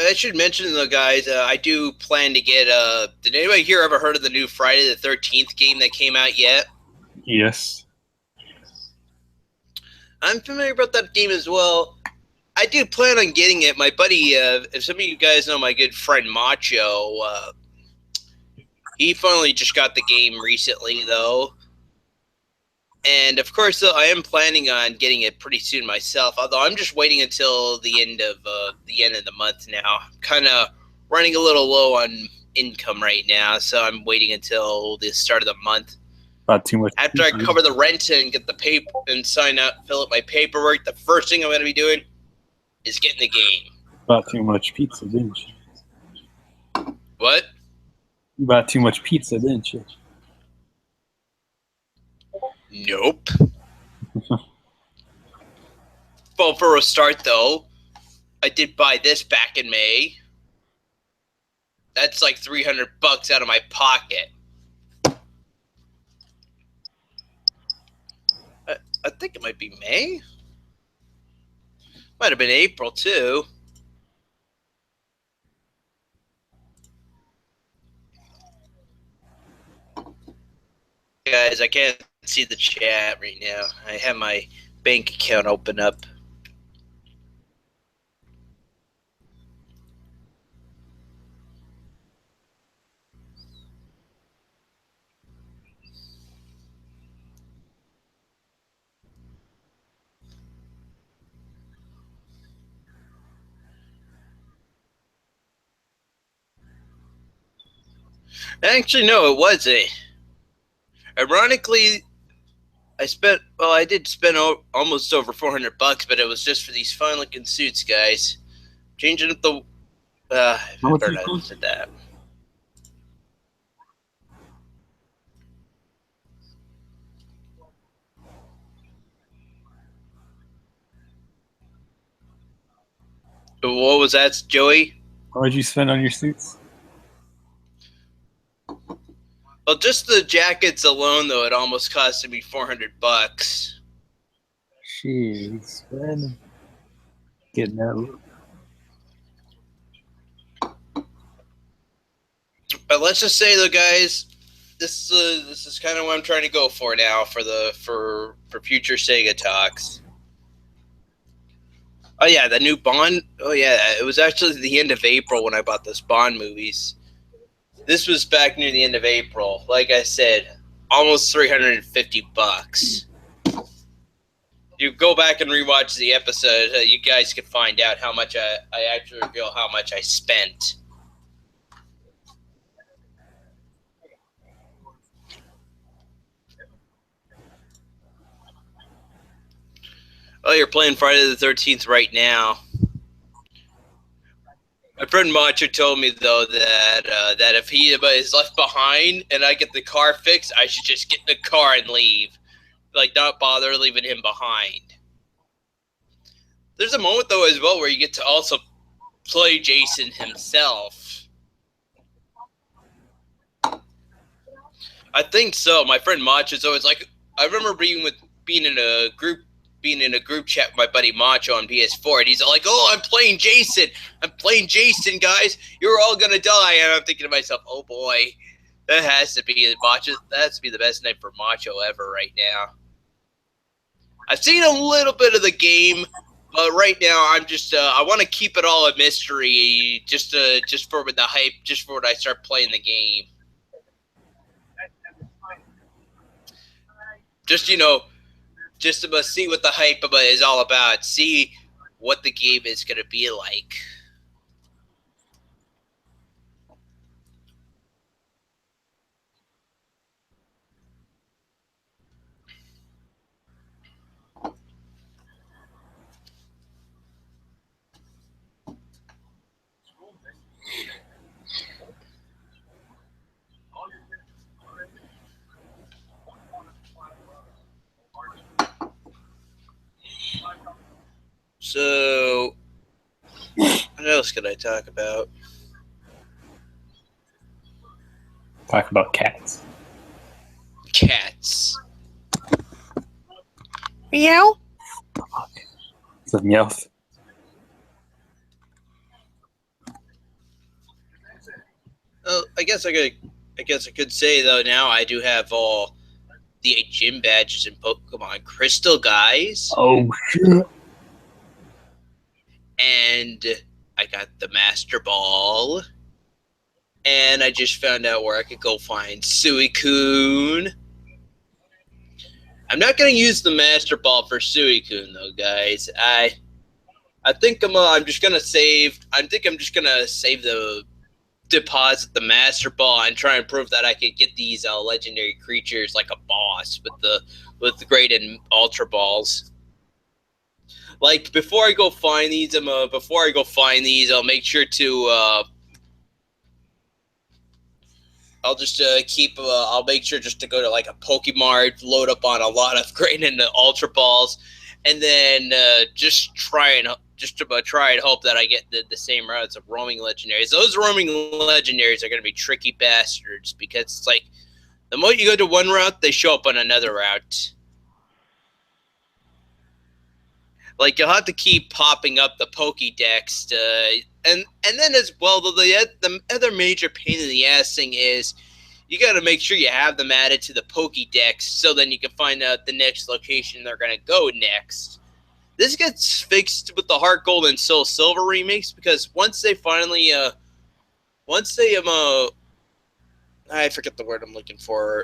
I should mention, though, guys, I do plan to get. Did anybody here ever heard of the new Friday the 13th game that came out yet? Yes. I'm familiar about that game as well. I do plan on getting it. My buddy, if some of you guys know my good friend Macho, he finally just got the game recently, though. And of course, I am planning on getting it pretty soon myself. Although I'm just waiting until the end of the month now. Kind of running a little low on income right now, so I'm waiting until the start of the month. Not too much. After I cover the rent and get the paper and fill out my paperwork, the first thing I'm going to be doing is getting the game. Bought too much pizza, didn't you? What? You bought too much pizza, didn't you? Nope. Well, for a start, though, I did buy this back in May. That's like $300 out of my pocket. I think it might be May. Might have been April, too. Guys, I can't see the chat right now. I have my bank account open up. Actually, no, it wasn't. Ironically, I did spend almost over $400, but it was just for these fine-looking suits, guys. Changing up the. I better not have said that. What was that, Joey? How much you spend on your suits? Well, just the jackets alone, though, it almost costed me $400. Jeez, man. Getting that look. But let's just say, though, guys, this is kind of what I'm trying to go for now for future Sega talks. Oh yeah, the new Bond. Oh yeah, it was actually the end of April when I bought those Bond movies. This was back near the end of April. Like I said, almost $350. You go back and rewatch the episode, you guys can find out how much I actually reveal how much I spent. Oh, you're playing Friday the 13th right now. My friend Macho told me though that if he is left behind and I get the car fixed, I should just get in the car and leave, like not bother leaving him behind. There's a moment though as well where you get to also play Jason himself. I think so. My friend Macho's always like, I remember being in a group chat with my buddy Macho on PS4, and he's like, "Oh, I'm playing Jason, guys. You're all gonna die." And I'm thinking to myself, "Oh boy, that has to be Macho. That has to be the best night for Macho ever right now." I've seen a little bit of the game, but right now I'm just I want to keep it all a mystery, just for the hype, just for when I start playing the game. Just just to see what the hype is all about, see what the game is going to be like. So, what else could I talk about? Talk about cats. Cats. Meow. It's a meow. I guess I could say though now I do have all the gym badges in Pokemon Crystal, guys. Oh shit! And I got the Master Ball. And I just found out where I could go find Suicune. I'm not gonna use the Master Ball for Suicune though, guys. I think I'm just gonna save. I think I'm just gonna save the deposit the Master Ball and try and prove that I could get these legendary creatures like a boss with the Great and Ultra Balls. Like before I go find these, I'll make sure to. I'll just I'll make sure just to go to like a Pokemart, load up on a lot of Great and Ultra Balls, and then just try and hope that I get the same routes of roaming legendaries. Those roaming legendaries are going to be tricky bastards because it's like the moment you go to one route, they show up on another route. Like you'll have to keep popping up the Pokédex, and then as well, the other major pain in the ass thing is you got to make sure you have them added to the Pokédex so then you can find out the next location they're going to go next. This gets fixed with the Heart Gold and Soul Silver remakes because once they I forget the word I'm looking for.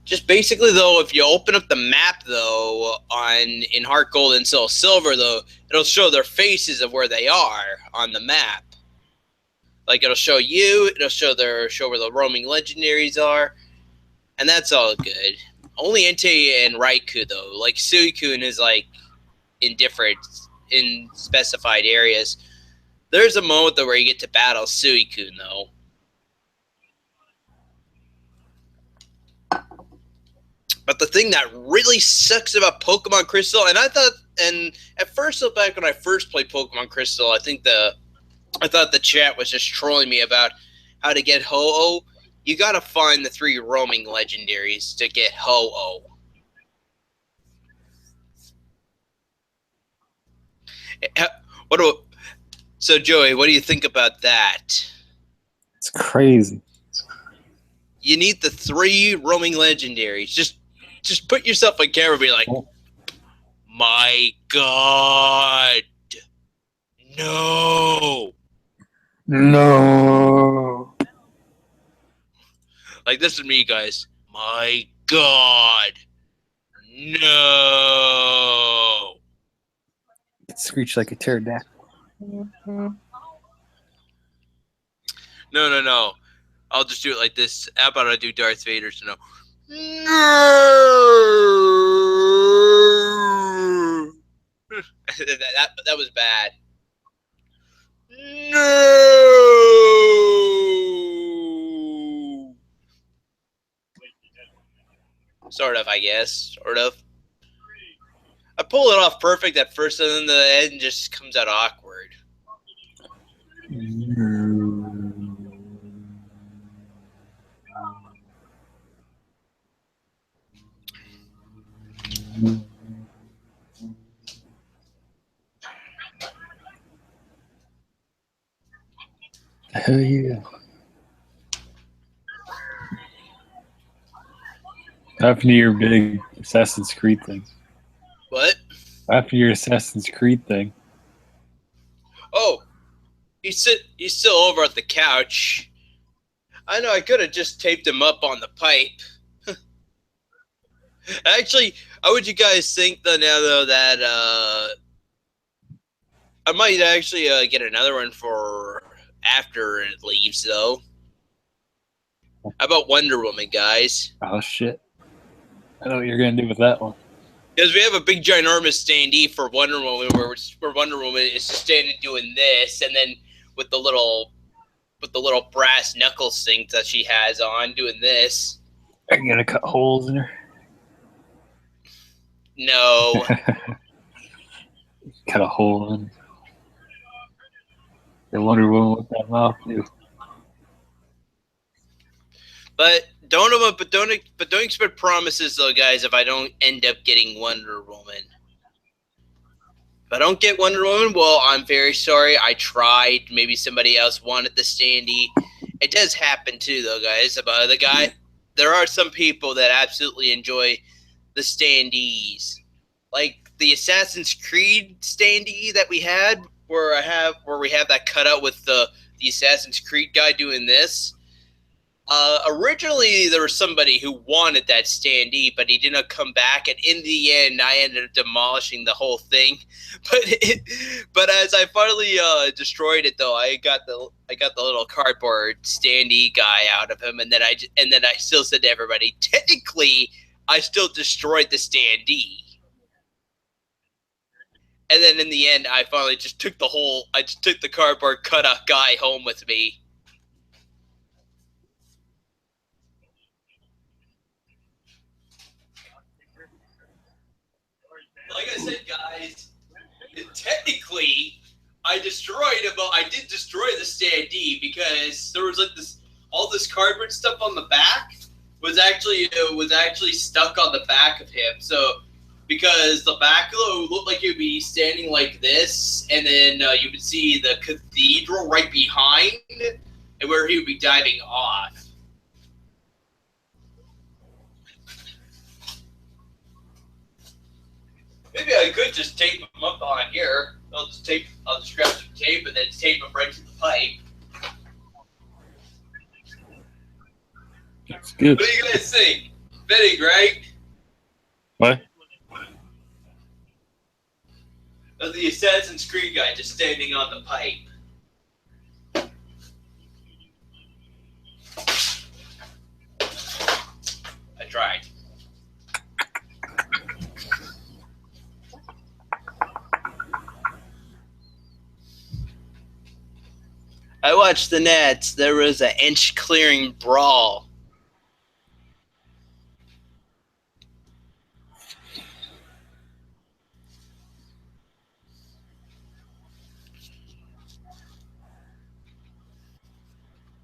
Just basically though, if you open up the map though in Heart Gold and Soul Silver though, it'll show their faces of where they are on the map. Like it'll show where the roaming legendaries are, and that's all good. Only Entei and Raikou though, like Suicune is like in specified areas. There's a moment though where you get to battle Suicune though. But the thing that really sucks about Pokemon Crystal, and at first, back when I first played Pokemon Crystal, I thought the chat was just trolling me about how to get Ho-Oh. You gotta find the 3 roaming legendaries to get Ho-Oh. So Joey, what do you think about that? It's crazy. you need the 3 roaming legendaries. Just put yourself on camera and be like, my God. No. No. Like, this is me, guys. My God. No. It screeched like a pterodactyl. No. I'll just do it like this. How about I do Darth Vader to know? No. that was bad. No. Sort of, I guess. Sort of. I pull it off perfect at first, and then the end just comes out awkward. Hell yeah. After your big Assassin's Creed thing. What? After your Assassin's Creed thing. Oh, he's still over at the couch. I know I could have just taped him up on the pipe. Actually, how would you guys think though now though that I might actually get another one for after it leaves though. How about Wonder Woman, guys? Oh shit. I know what you're gonna do with that one. Because we have a big ginormous standee for Wonder Woman where Wonder Woman is just standing doing this, and then with the little brass knuckles thing that she has on doing this. Are you gonna cut holes in her? No. Cut a hole in. The Wonder Woman with that mouth too. But don't expect promises though, guys, if I don't end up getting Wonder Woman. If I don't get Wonder Woman, well, I'm very sorry. I tried. Maybe somebody else wanted the standee. It does happen too, though, guys. About the guy, there are some people that absolutely enjoy the standees, like the Assassin's Creed standee that we had, where we have that cutout with the Assassin's Creed guy doing this. Originally, there was somebody who wanted that standee, but he didn't come back, and in the end, I ended up demolishing the whole thing. But as I finally destroyed it, though, I got the little cardboard standee guy out of him, and then I still said to everybody, technically, I still destroyed the standee. And then in the end, I finally just took the cardboard cutout guy home with me. Like I said, guys, technically, I destroyed him, but I did destroy the standee because there was like all this cardboard stuff on the back was actually stuck on the back of him. So because the back looked like he would be standing like this, and then you would see the cathedral right behind, and where he would be diving off. Maybe I could just tape them up on here. I'll just grab some tape and then tape them right to the pipe. That's good. What do you guys think? Fitting, right? What? Of the Assassin's Creed guy just standing on the pipe. I tried. I watched the Nets. There was an inch-clearing brawl.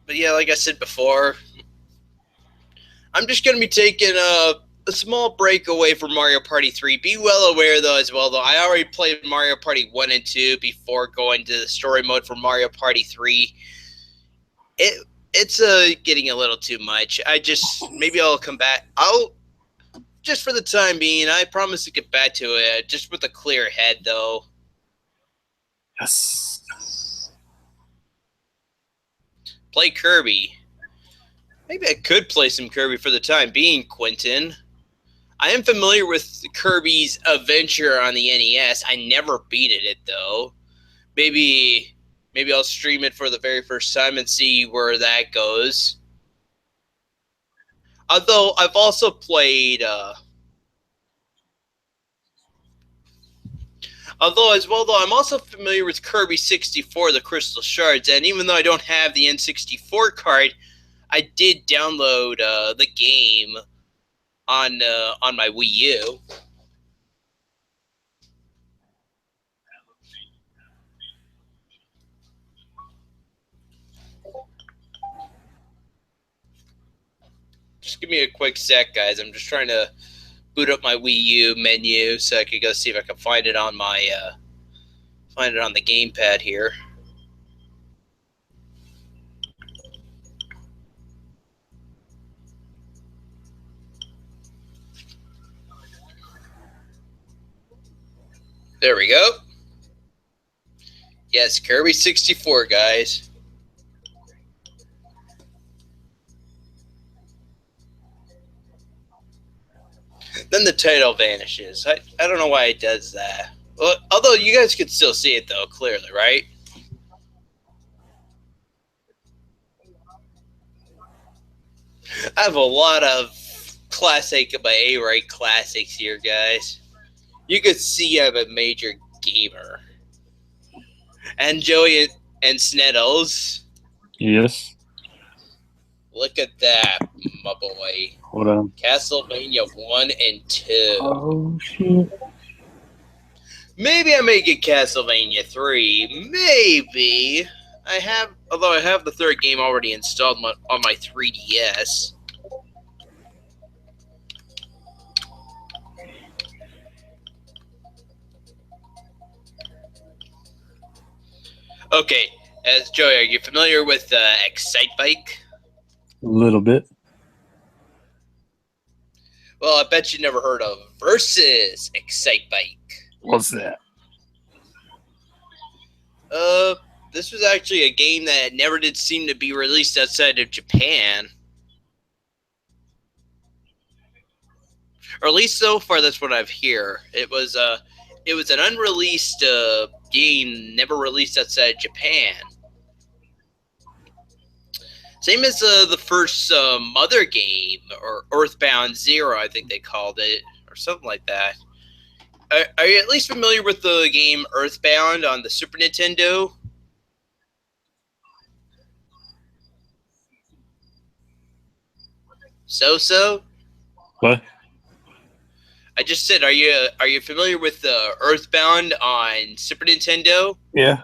But yeah, like I said before, I'm just going to be taking a small break away from Mario Party 3. Be well aware, though, I already played Mario Party 1 and 2 before going to the story mode for Mario Party 3. it's getting a little too much. Maybe I'll come back. I'll just for the time being. I promise to get back to it, just with a clear head, though. Yes. Play Kirby. Maybe I could play some Kirby for the time being, Quentin. I am familiar with Kirby's Adventure on the NES. I never beat it though. Maybe I'll stream it for the very first time and see where that goes. Although I've also played although as well though I'm also familiar with Kirby 64, the Crystal Shards, and even though I don't have the N64 card, I did download the game on my Wii U. Just give me a quick sec, guys. I'm just trying to boot up my Wii U menu so I could go see if I can find it on my find it on the gamepad here. There we go. Yes, Kirby 64, guys. Then the title vanishes. I don't know why it does that. Well, although you guys could still see it, though, clearly, right? I have a lot of classic by A-Right classics here, guys. You could see I'm a major gamer. And Joey and Sneddles. Yes. Look at that, my boy. Hold on. Castlevania 1 and 2. Oh, shit. Maybe I may get Castlevania 3. Maybe. Although I have the third game already installed on my 3DS. Okay, as Joey, are you familiar with Excitebike? A little bit. Well, I bet you never heard of Versus Excitebike. What's that? This was actually a game that never did seem to be released outside of Japan. Or at least so far, that's what I've heard. It was an unreleased game, never released outside Japan. Same as the first Mother game, or Earthbound Zero, I think they called it, or something like that. Are you at least familiar with the game Earthbound on the Super Nintendo? So? What? I just said, are you familiar with Earthbound on Super Nintendo? Yeah.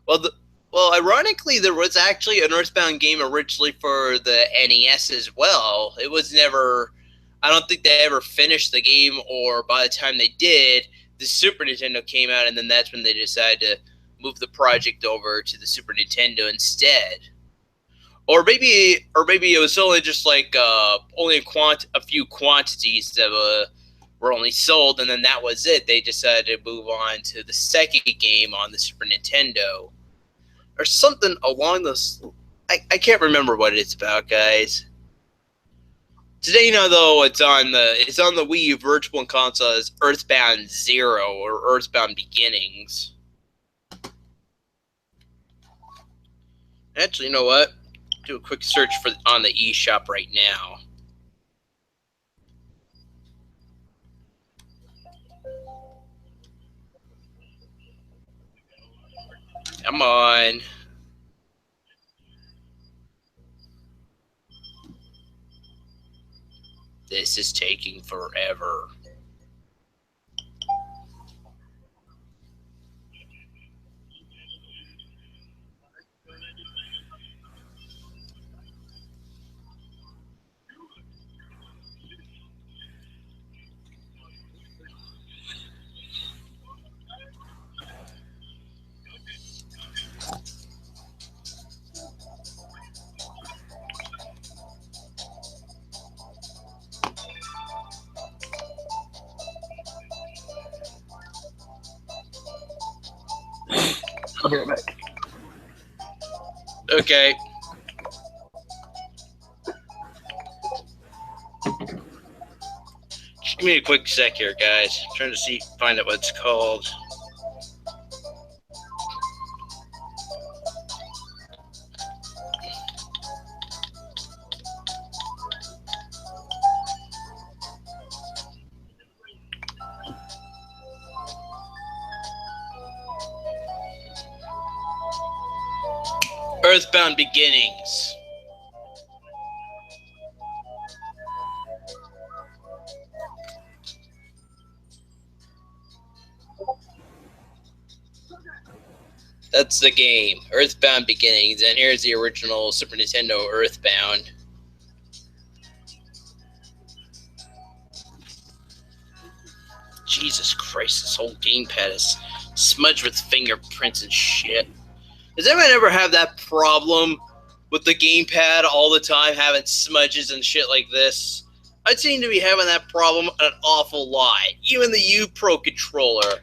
Well, ironically, there was actually an Earthbound game originally for the NES as well. It was never. I don't think they ever finished the game, or by the time they did, the Super Nintendo came out, and then that's when they decided to move the project over to the Super Nintendo instead. Or maybe it was only just like only a few quantities that were only sold, and then that was it. They decided to move on to the second game on the Super Nintendo, or something along those. I can't remember what it's about, guys. Today, though, it's on the Wii U Virtual Console as Earthbound Zero or Earthbound Beginnings. Actually, you know what? Do a quick search on the eShop right now. Come on. This is taking forever. I'll be right back. Okay. Just give me a quick sec here, guys. I'm trying to find out what it's called. Earthbound Beginnings. That's the game, Earthbound Beginnings, and here's the original Super Nintendo Earthbound. Jesus Christ, this whole gamepad is smudged with fingerprints and shit. Does anyone ever have that problem with the gamepad all the time, having smudges and shit like this? I seem to be having that problem an awful lot. Even the U Pro controller.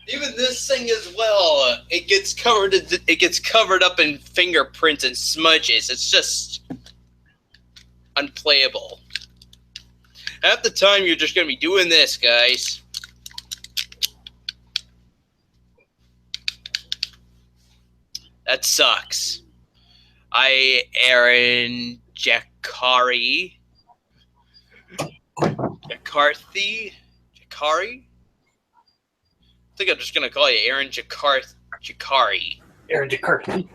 Even this thing as well. It gets covered up in fingerprints and smudges. It's just unplayable. Half the time, you're just going to be doing this, guys. That sucks. Aaron Jakari. Jakari? I think I'm just going to call you Aaron Jakari. Aaron Jakari.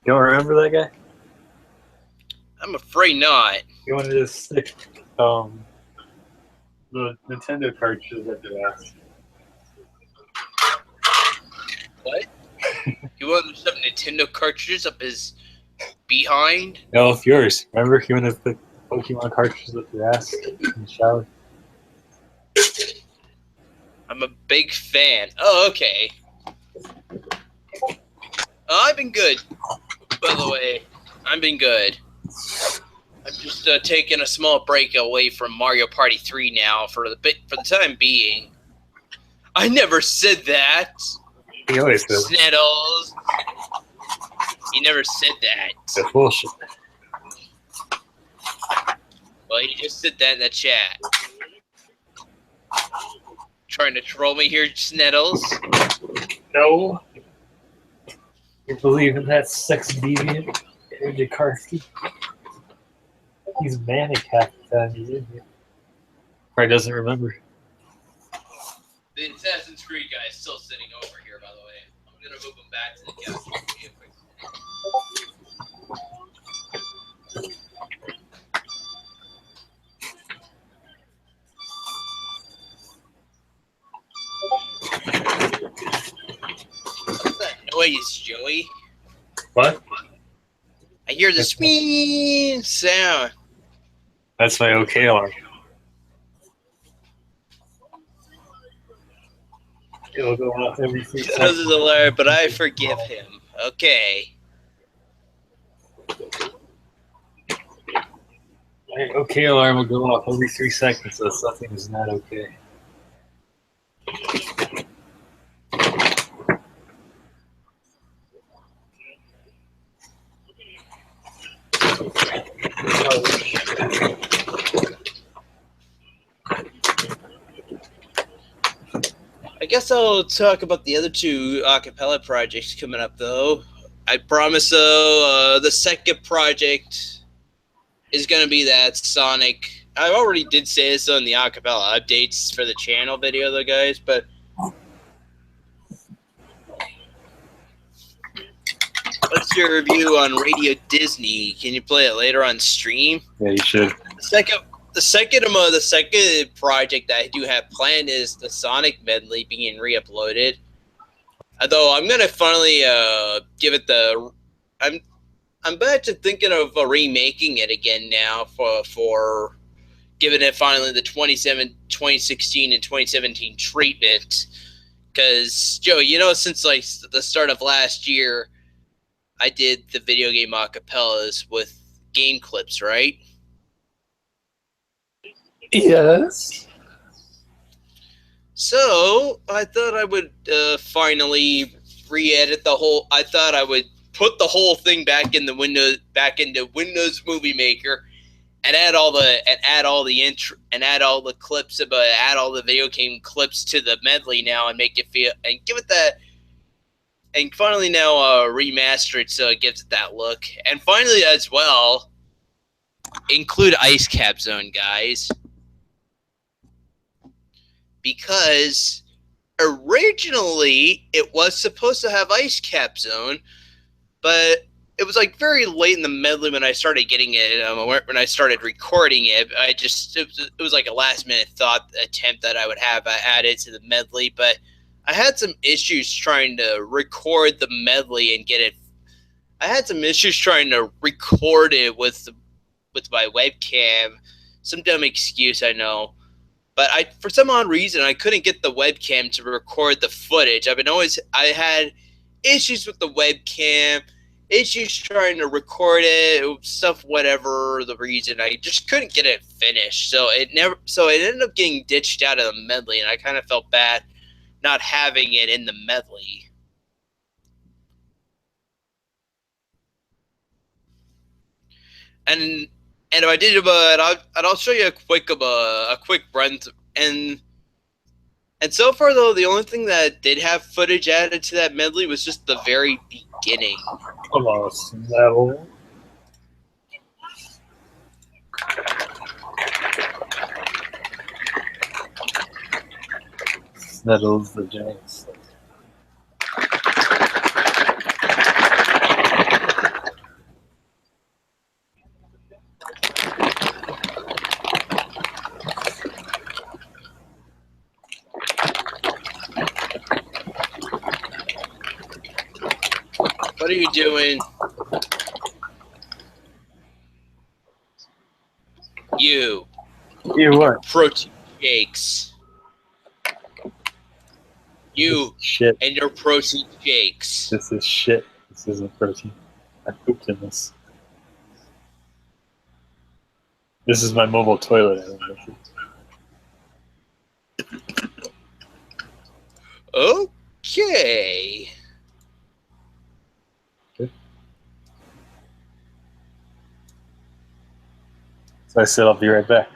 You don't remember that guy? I'm afraid not. You wanted to stick the Nintendo cartridges at your ass. What? He wanted to shove Nintendo cartridges up his behind? No, it's yours. Remember, you wanted to put Pokemon cartridges up your ass in the shower? I'm a big fan. Oh, okay. I've been good, by the way. I've been good. I'm just taking a small break away from Mario Party 3 now for the time being. I never said that. You always do. Sniddles. You never said that. That's bullshit. Well, you just said that in the chat. Trying to troll me here, Sniddles? No. You believe in that sex deviant, Aaron Jakari? He's manic half the time he's in here. Probably doesn't remember. The Assassin's Creed guy is still sitting over here, by the way. I'm gonna move him back to the couch. What's that noise, Joey? What? I hear this wee sound. That's my OK alarm. It'll go off every 3 This seconds. is a liar, but I forgive him. Okay. My OK alarm will go off every 3 seconds, so something is not okay. I guess I'll talk about the other two acapella projects coming up, though. I promise, though, the second project is going to be that Sonic. I already did say this on the acapella updates for the channel video, though, guys, but what's your review on Radio Disney? Can you play it later on stream? Yeah, you should. The second project that I do have planned is the Sonic medley being re-uploaded. Although I'm gonna finally give it the. I'm back to thinking of remaking it again now for giving it finally the 2016 and 2017 treatment. Because Joe, since like the start of last year, I did the video game acapellas with game clips, right? Yes. So I thought I would finally re-edit the whole. I thought I would put the whole thing back into Windows Movie Maker and add all the clips about add all the video game clips to the medley now and make it feel and give it that and finally now remaster it so it gives it that look and finally as well include Ice Cap Zone, guys, because originally it was supposed to have Ice Cap Zone, but it was like very late in the medley when I started getting it. When I started recording it, it was like a last minute thought attempt that I would have added to the medley, but I had some issues trying to record the medley and get it. I had some issues trying to record it with my webcam. Some dumb excuse, I know. But for some odd reason, I couldn't get the webcam to record the footage. I had issues with the webcam, issues trying to record it, stuff, whatever the reason. I just couldn't get it finished. So it ended up getting ditched out of the medley, and I kind of felt bad not having it in the medley. And if I did, but I'll show you a quick run and so far though, the only thing that did have footage added to that medley was just the very beginning. Come on, Snell. Sneddles the giant snake. What are you doing? You what? protein shakes. You Shit. and your protein shakes. This is shit. This isn't protein. I pooped in this. This is my mobile toilet. Okay. So I said I'll be right back.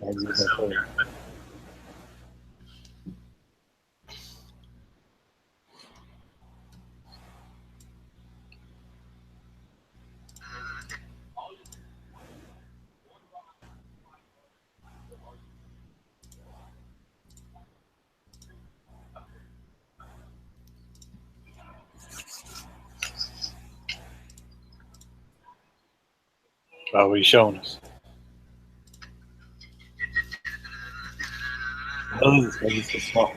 Oh, what are you showing us? Oh, this is so small.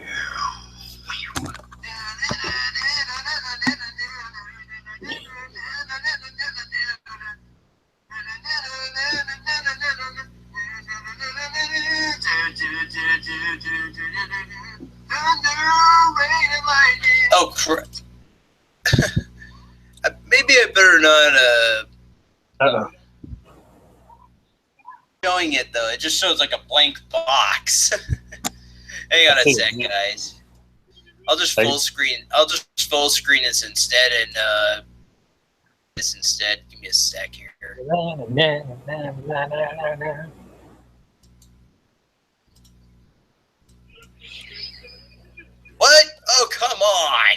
Oh crap. Maybe I better not showing it though. It just shows like a blank box. Hang on a sec, guys. I'll just full screen this instead and Give me a sec here. What? Oh, come on.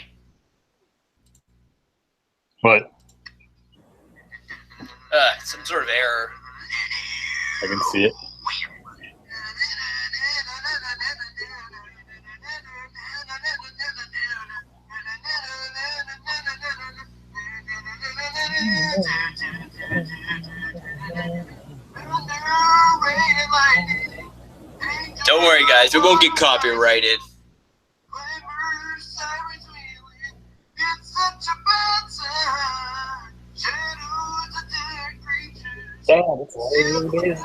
What? Some sort of error. I can see it. Don't worry, guys. We won't get copyrighted. Damn, it's what it is.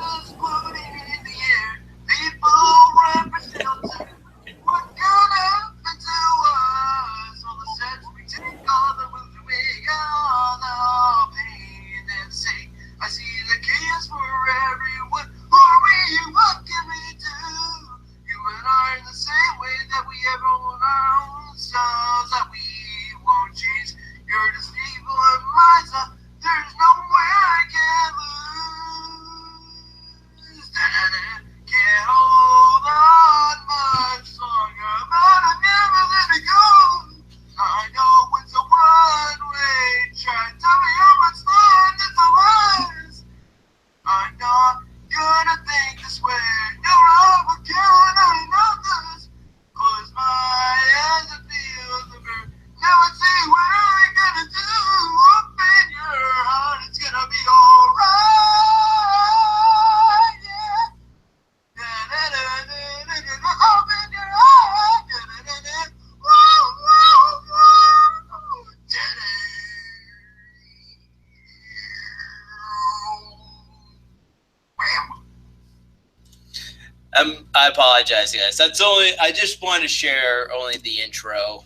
I apologize, guys. That's only. I just want to share only the intro.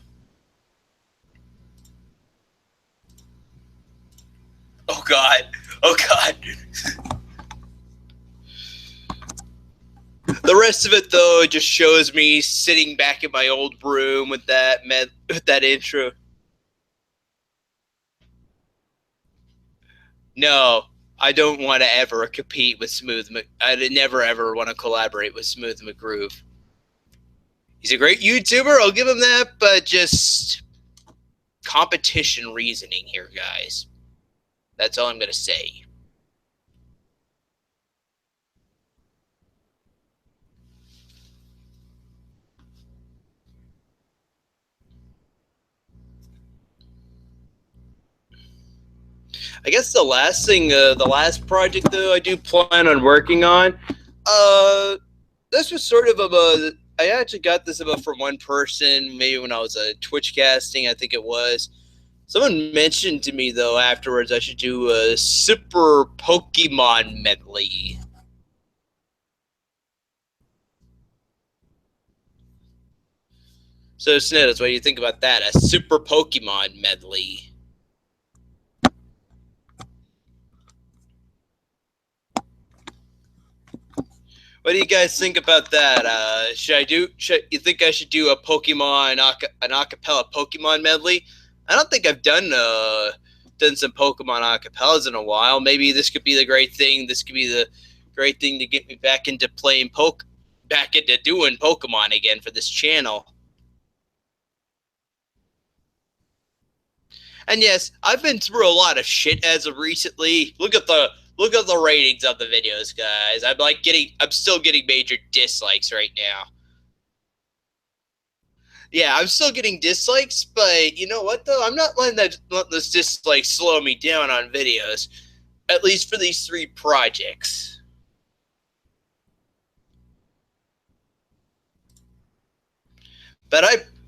Oh God! Oh God! The rest of it, though, just shows me sitting back in my old room with that intro. No, I don't want to ever compete with Smooth. I never ever want to collaborate with Smooth McGroove. He's a great YouTuber, I'll give him that, but just competition reasoning here, guys. That's all I'm gonna say. I guess the last thing, the last project though I do plan on working on, this was sort of I actually got this about from one person, maybe when I was Twitch casting, I think it was. Someone mentioned to me though afterwards I should do a Super Pokemon medley. So Snittles, what do you think about that? A Super Pokemon medley. What do you guys think about that? You think I should do a Pokemon, an acapella Pokemon medley? I don't think I've done some Pokemon acapellas in a while. Maybe this could be the great thing. This could be the great thing to get me back into doing Pokemon again for this channel. And yes, I've been through a lot of shit as of recently. Look at the ratings of the videos, guys. I'm still getting major dislikes right now. Yeah, I'm still getting dislikes, but you know what though? I'm not letting those dislikes slow me down on videos. At least for these 3 projects.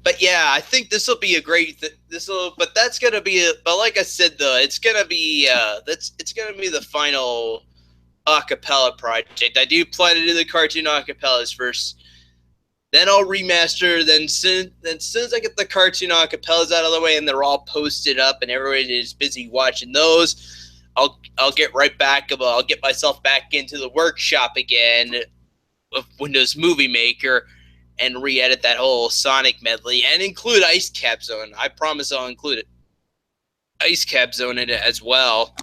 But yeah, I think this will be a great. But that's gonna be. But like I said, though, it's gonna be. It's gonna be the final acapella project. I do plan to do the cartoon acapellas first. Then I'll remaster. Then soon as I get the cartoon acapellas out of the way and they're all posted up and everybody is busy watching those, I'll get right back. I'll get myself back into the workshop again of Windows Movie Maker and re-edit that whole Sonic medley and include Ice Cap Zone. I promise I'll include it. Ice Cap Zone in it as well.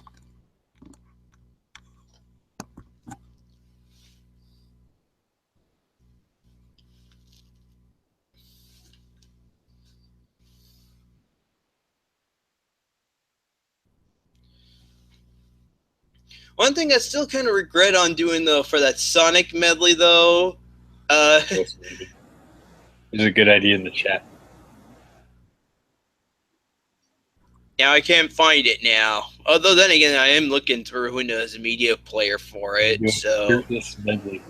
One thing I still kind of regret on doing though for that Sonic medley though. There's a good idea in the chat. Now I can't find it now. Although then again, I am looking through Windows Media Player for it. So this medley.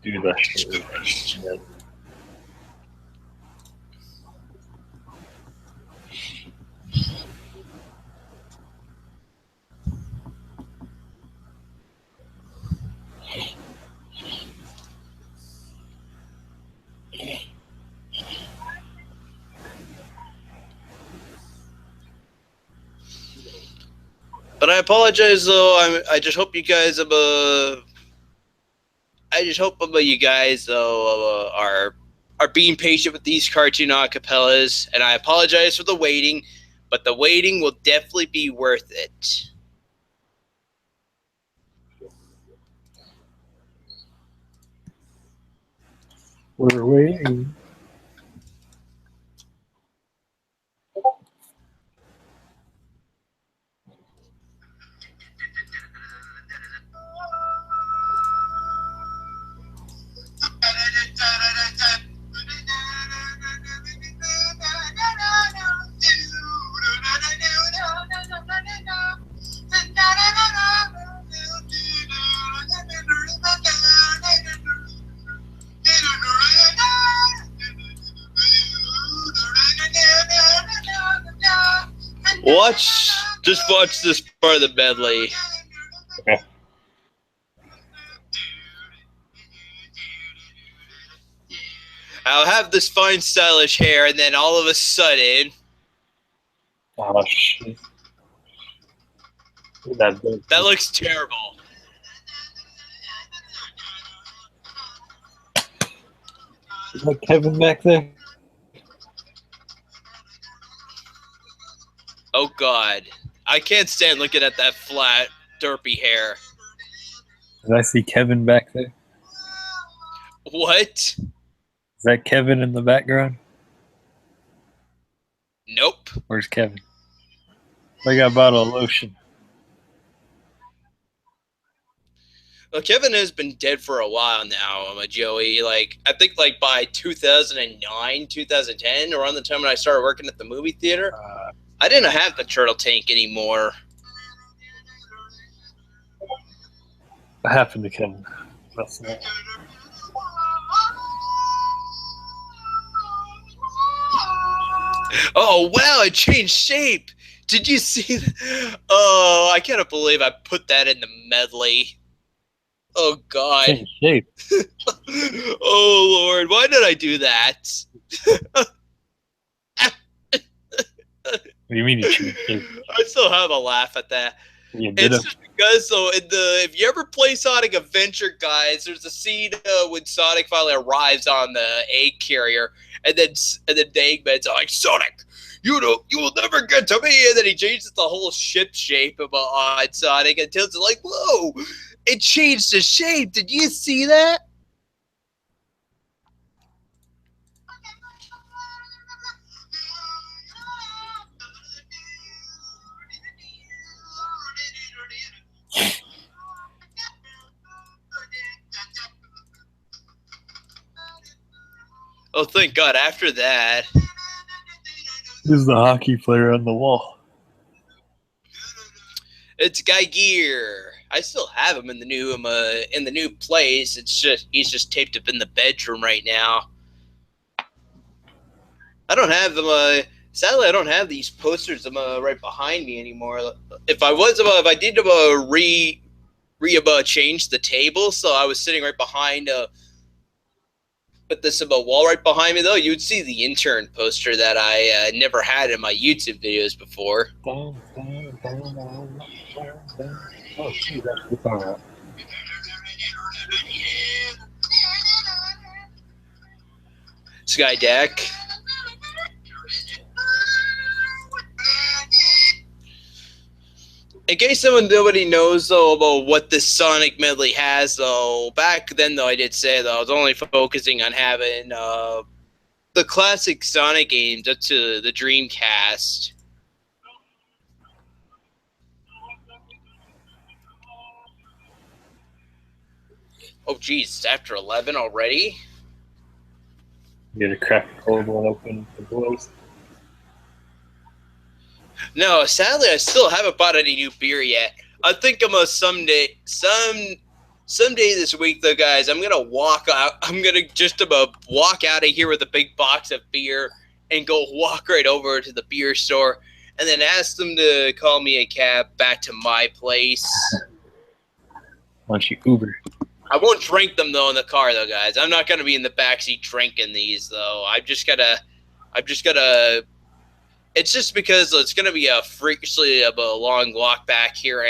Do the medley. but I apologize though. I just hope you guys you guys though are being patient with these cartoon acapellas, and I apologize for the waiting, but the waiting will definitely be worth it. We're waiting. Just watch this part of the medley. Okay. I'll have this fine, stylish hair, and then all of a sudden, Oh shit. That looks terrible. Is that Kevin back there? Oh God, I can't stand looking at that flat, derpy hair. Did I see Kevin back there? What? Is that Kevin in the background? Nope. Where's Kevin? I got a bottle of lotion. Well, Kevin has been dead for a while now, Joey. Like, I think like by 2009, 2010, around the time when I started working at the movie theater, I didn't have the turtle tank anymore. What happened to Kevin? That's not. Oh, wow, it changed shape. Did you see that? Oh, I can't believe I put that in the medley. Oh, God. Change shape. Oh, Lord. Why did I do that? What do you mean you changed shape? I still have a laugh at that. You did It's just because, so if you ever play Sonic Adventure, guys, there's a scene when Sonic finally arrives on the egg carrier, and then the Eggman's like, Sonic, you will never get to me, and then he changes the whole ship shape on Sonic, and Tails is like, whoa, it changed the shape. Did you see that? Oh, thank God. After that, Who's the hockey player on the wall? it's Guy Gear. I still have him in the new place. It's just he's just taped up in the bedroom right now. I don't have them. Sadly, I don't have these posters right behind me anymore. If I did change the table, so I was sitting right behind put this wall right behind me, though, you'd see the intern poster that I never had in my YouTube videos before. Oh, gee, that's the song out. Sky Deck. In case nobody knows though about what this Sonic medley has, though, back then though I did say though I was only focusing on having the classic Sonic games up to the Dreamcast. Oh geez, it's after 11 already? You gotta crack the cold one open for close. No, sadly I still haven't bought any new beer yet. I think I'm gonna someday this week though, guys, I'm gonna walk out. I'm gonna just about walk out of here with a big box of beer and go walk right over to the beer store and then ask them to call me a cab back to my place. Why don't you Uber? I won't drink them though in the car though, guys. I'm not gonna be in the backseat drinking these though. I'm just gonna. It's just because it's gonna be a freakishly of a long walk back here,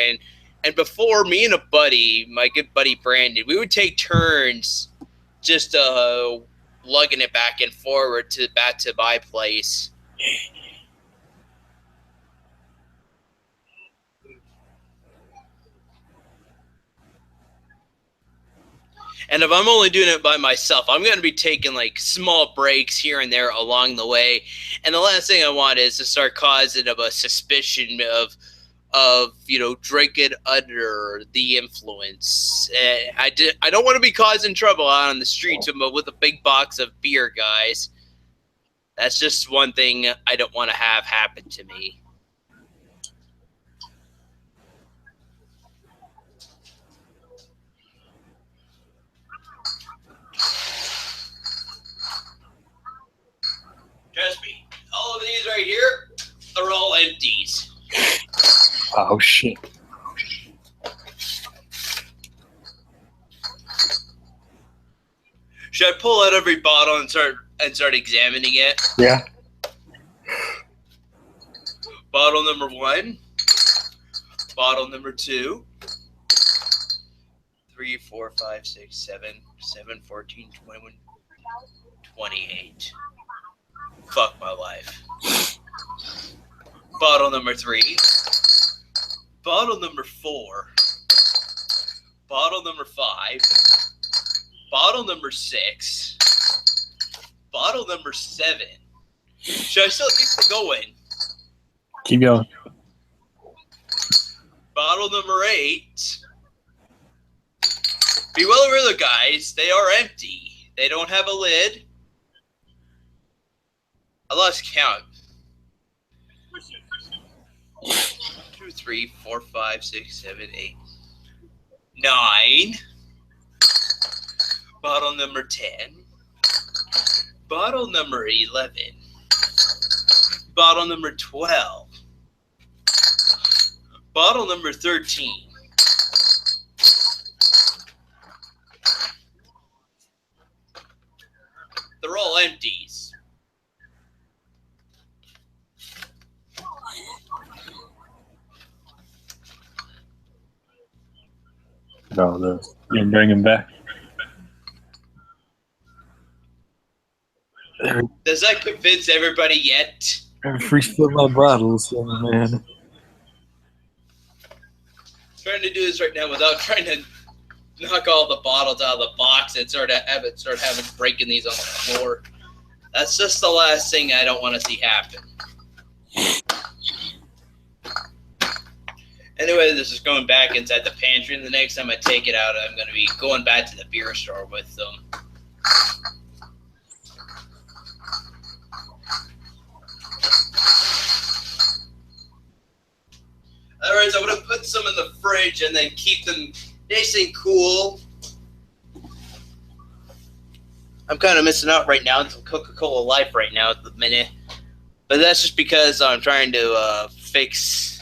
and before, me and a buddy, my good buddy Brandon, we would take turns just lugging it back and forward back to my place. And if I'm only doing it by myself, I'm going to be taking like small breaks here and there along the way. And the last thing I want is to start causing a suspicion of drinking under the influence. I don't want to be causing trouble out on the streets with a big box of beer, guys. That's just one thing I don't want to have happen to me. Trust me, all of these right here are all empties. Oh shit. Should I pull out every bottle and start examining it? Yeah. Bottle number 1. Bottle number 2. 3, 4, 5, 6, 7, 14, 21, 28. Fuck my life. Bottle number 3. Bottle number 4. Bottle number 5. Bottle number 6. Bottle number 7. Should I still keep going? Keep going. Bottle number 8. Be well aware, though, guys. They are empty. They don't have a lid. I lost count. 2, 3, 4, 5, 6, 7, 8, 9. Bottle number 10. Bottle number 11. Bottle number 12. Bottle number 13. They're all empties. No, those. You bring them back. Does that convince everybody yet? Refill my bottles, young man. Trying to do this right now without trying to knock all the bottles out of the box and start having breaking these on the floor. That's just the last thing I don't want to see happen. Anyway, this is going back inside the pantry, and the next time I take it out, I'm going to be going back to the beer store with them. Otherwise, I would have put some in the fridge and then keep them nice and cool. I'm kind of missing out right now on some Coca-Cola Life right now at the minute. But that's just because I'm trying to fix...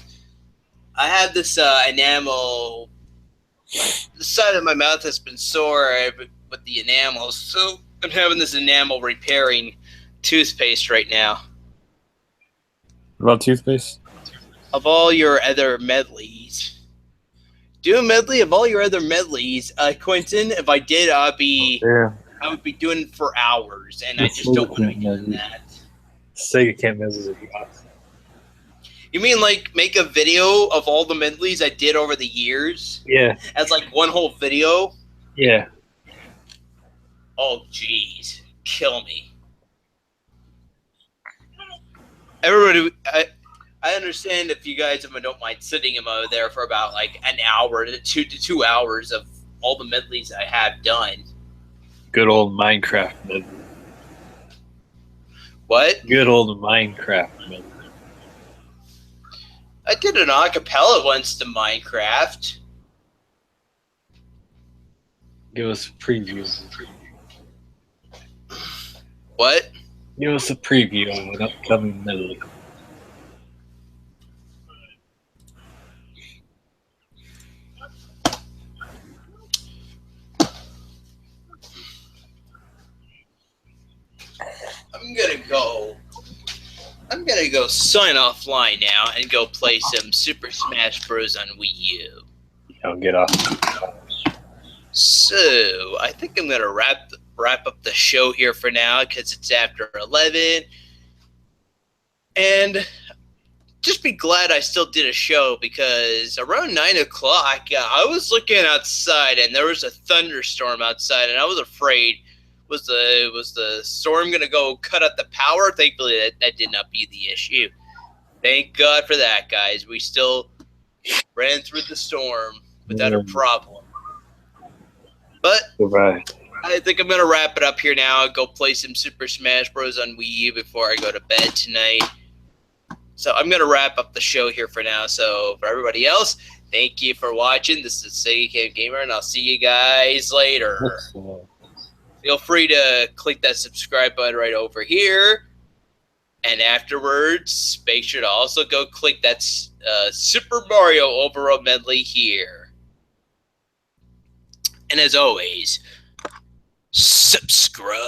I have this enamel... The side of my mouth has been sore with the enamel, so I'm having this enamel repairing toothpaste right now. What about toothpaste? Of all your other medleys. Do a medley of all your other medleys. Quentin, if I did, I would be doing it for hours, and I just don't want to be doing that. Sega can't medley. You mean like make a video of all the medleys I did over the years? Yeah. As like one whole video? Yeah. Oh, jeez. Kill me. Everybody, I understand if you guys don't mind sitting him over there for about like an hour to 2 hours of all the medleys I have done. Good old Minecraft medley. What? Good old Minecraft medley. I did an acapella once to Minecraft. Give us a preview. What? Give us a preview of an upcoming medley. I'm gonna go sign offline now and go play some Super Smash Bros. On Wii U. I'll get off. So, I think I'm gonna wrap up the show here for now because it's after 11. And just be glad I still did a show because around 9 o'clock, I was looking outside and there was a thunderstorm outside and I was afraid. Was the storm gonna go cut out the power? Thankfully, that did not be the issue. Thank God for that, guys. We still ran through the storm without a problem. But Goodbye. I think I'm gonna wrap it up here now. Go play some Super Smash Bros. On Wii U before I go to bed tonight. So I'm gonna wrap up the show here for now. So for everybody else, thank you for watching. This is Sega Gamer, and I'll see you guys later. Feel free to click that subscribe button right over here. And afterwards, make sure to also go click that Super Mario overall medley here. And as always, subscribe.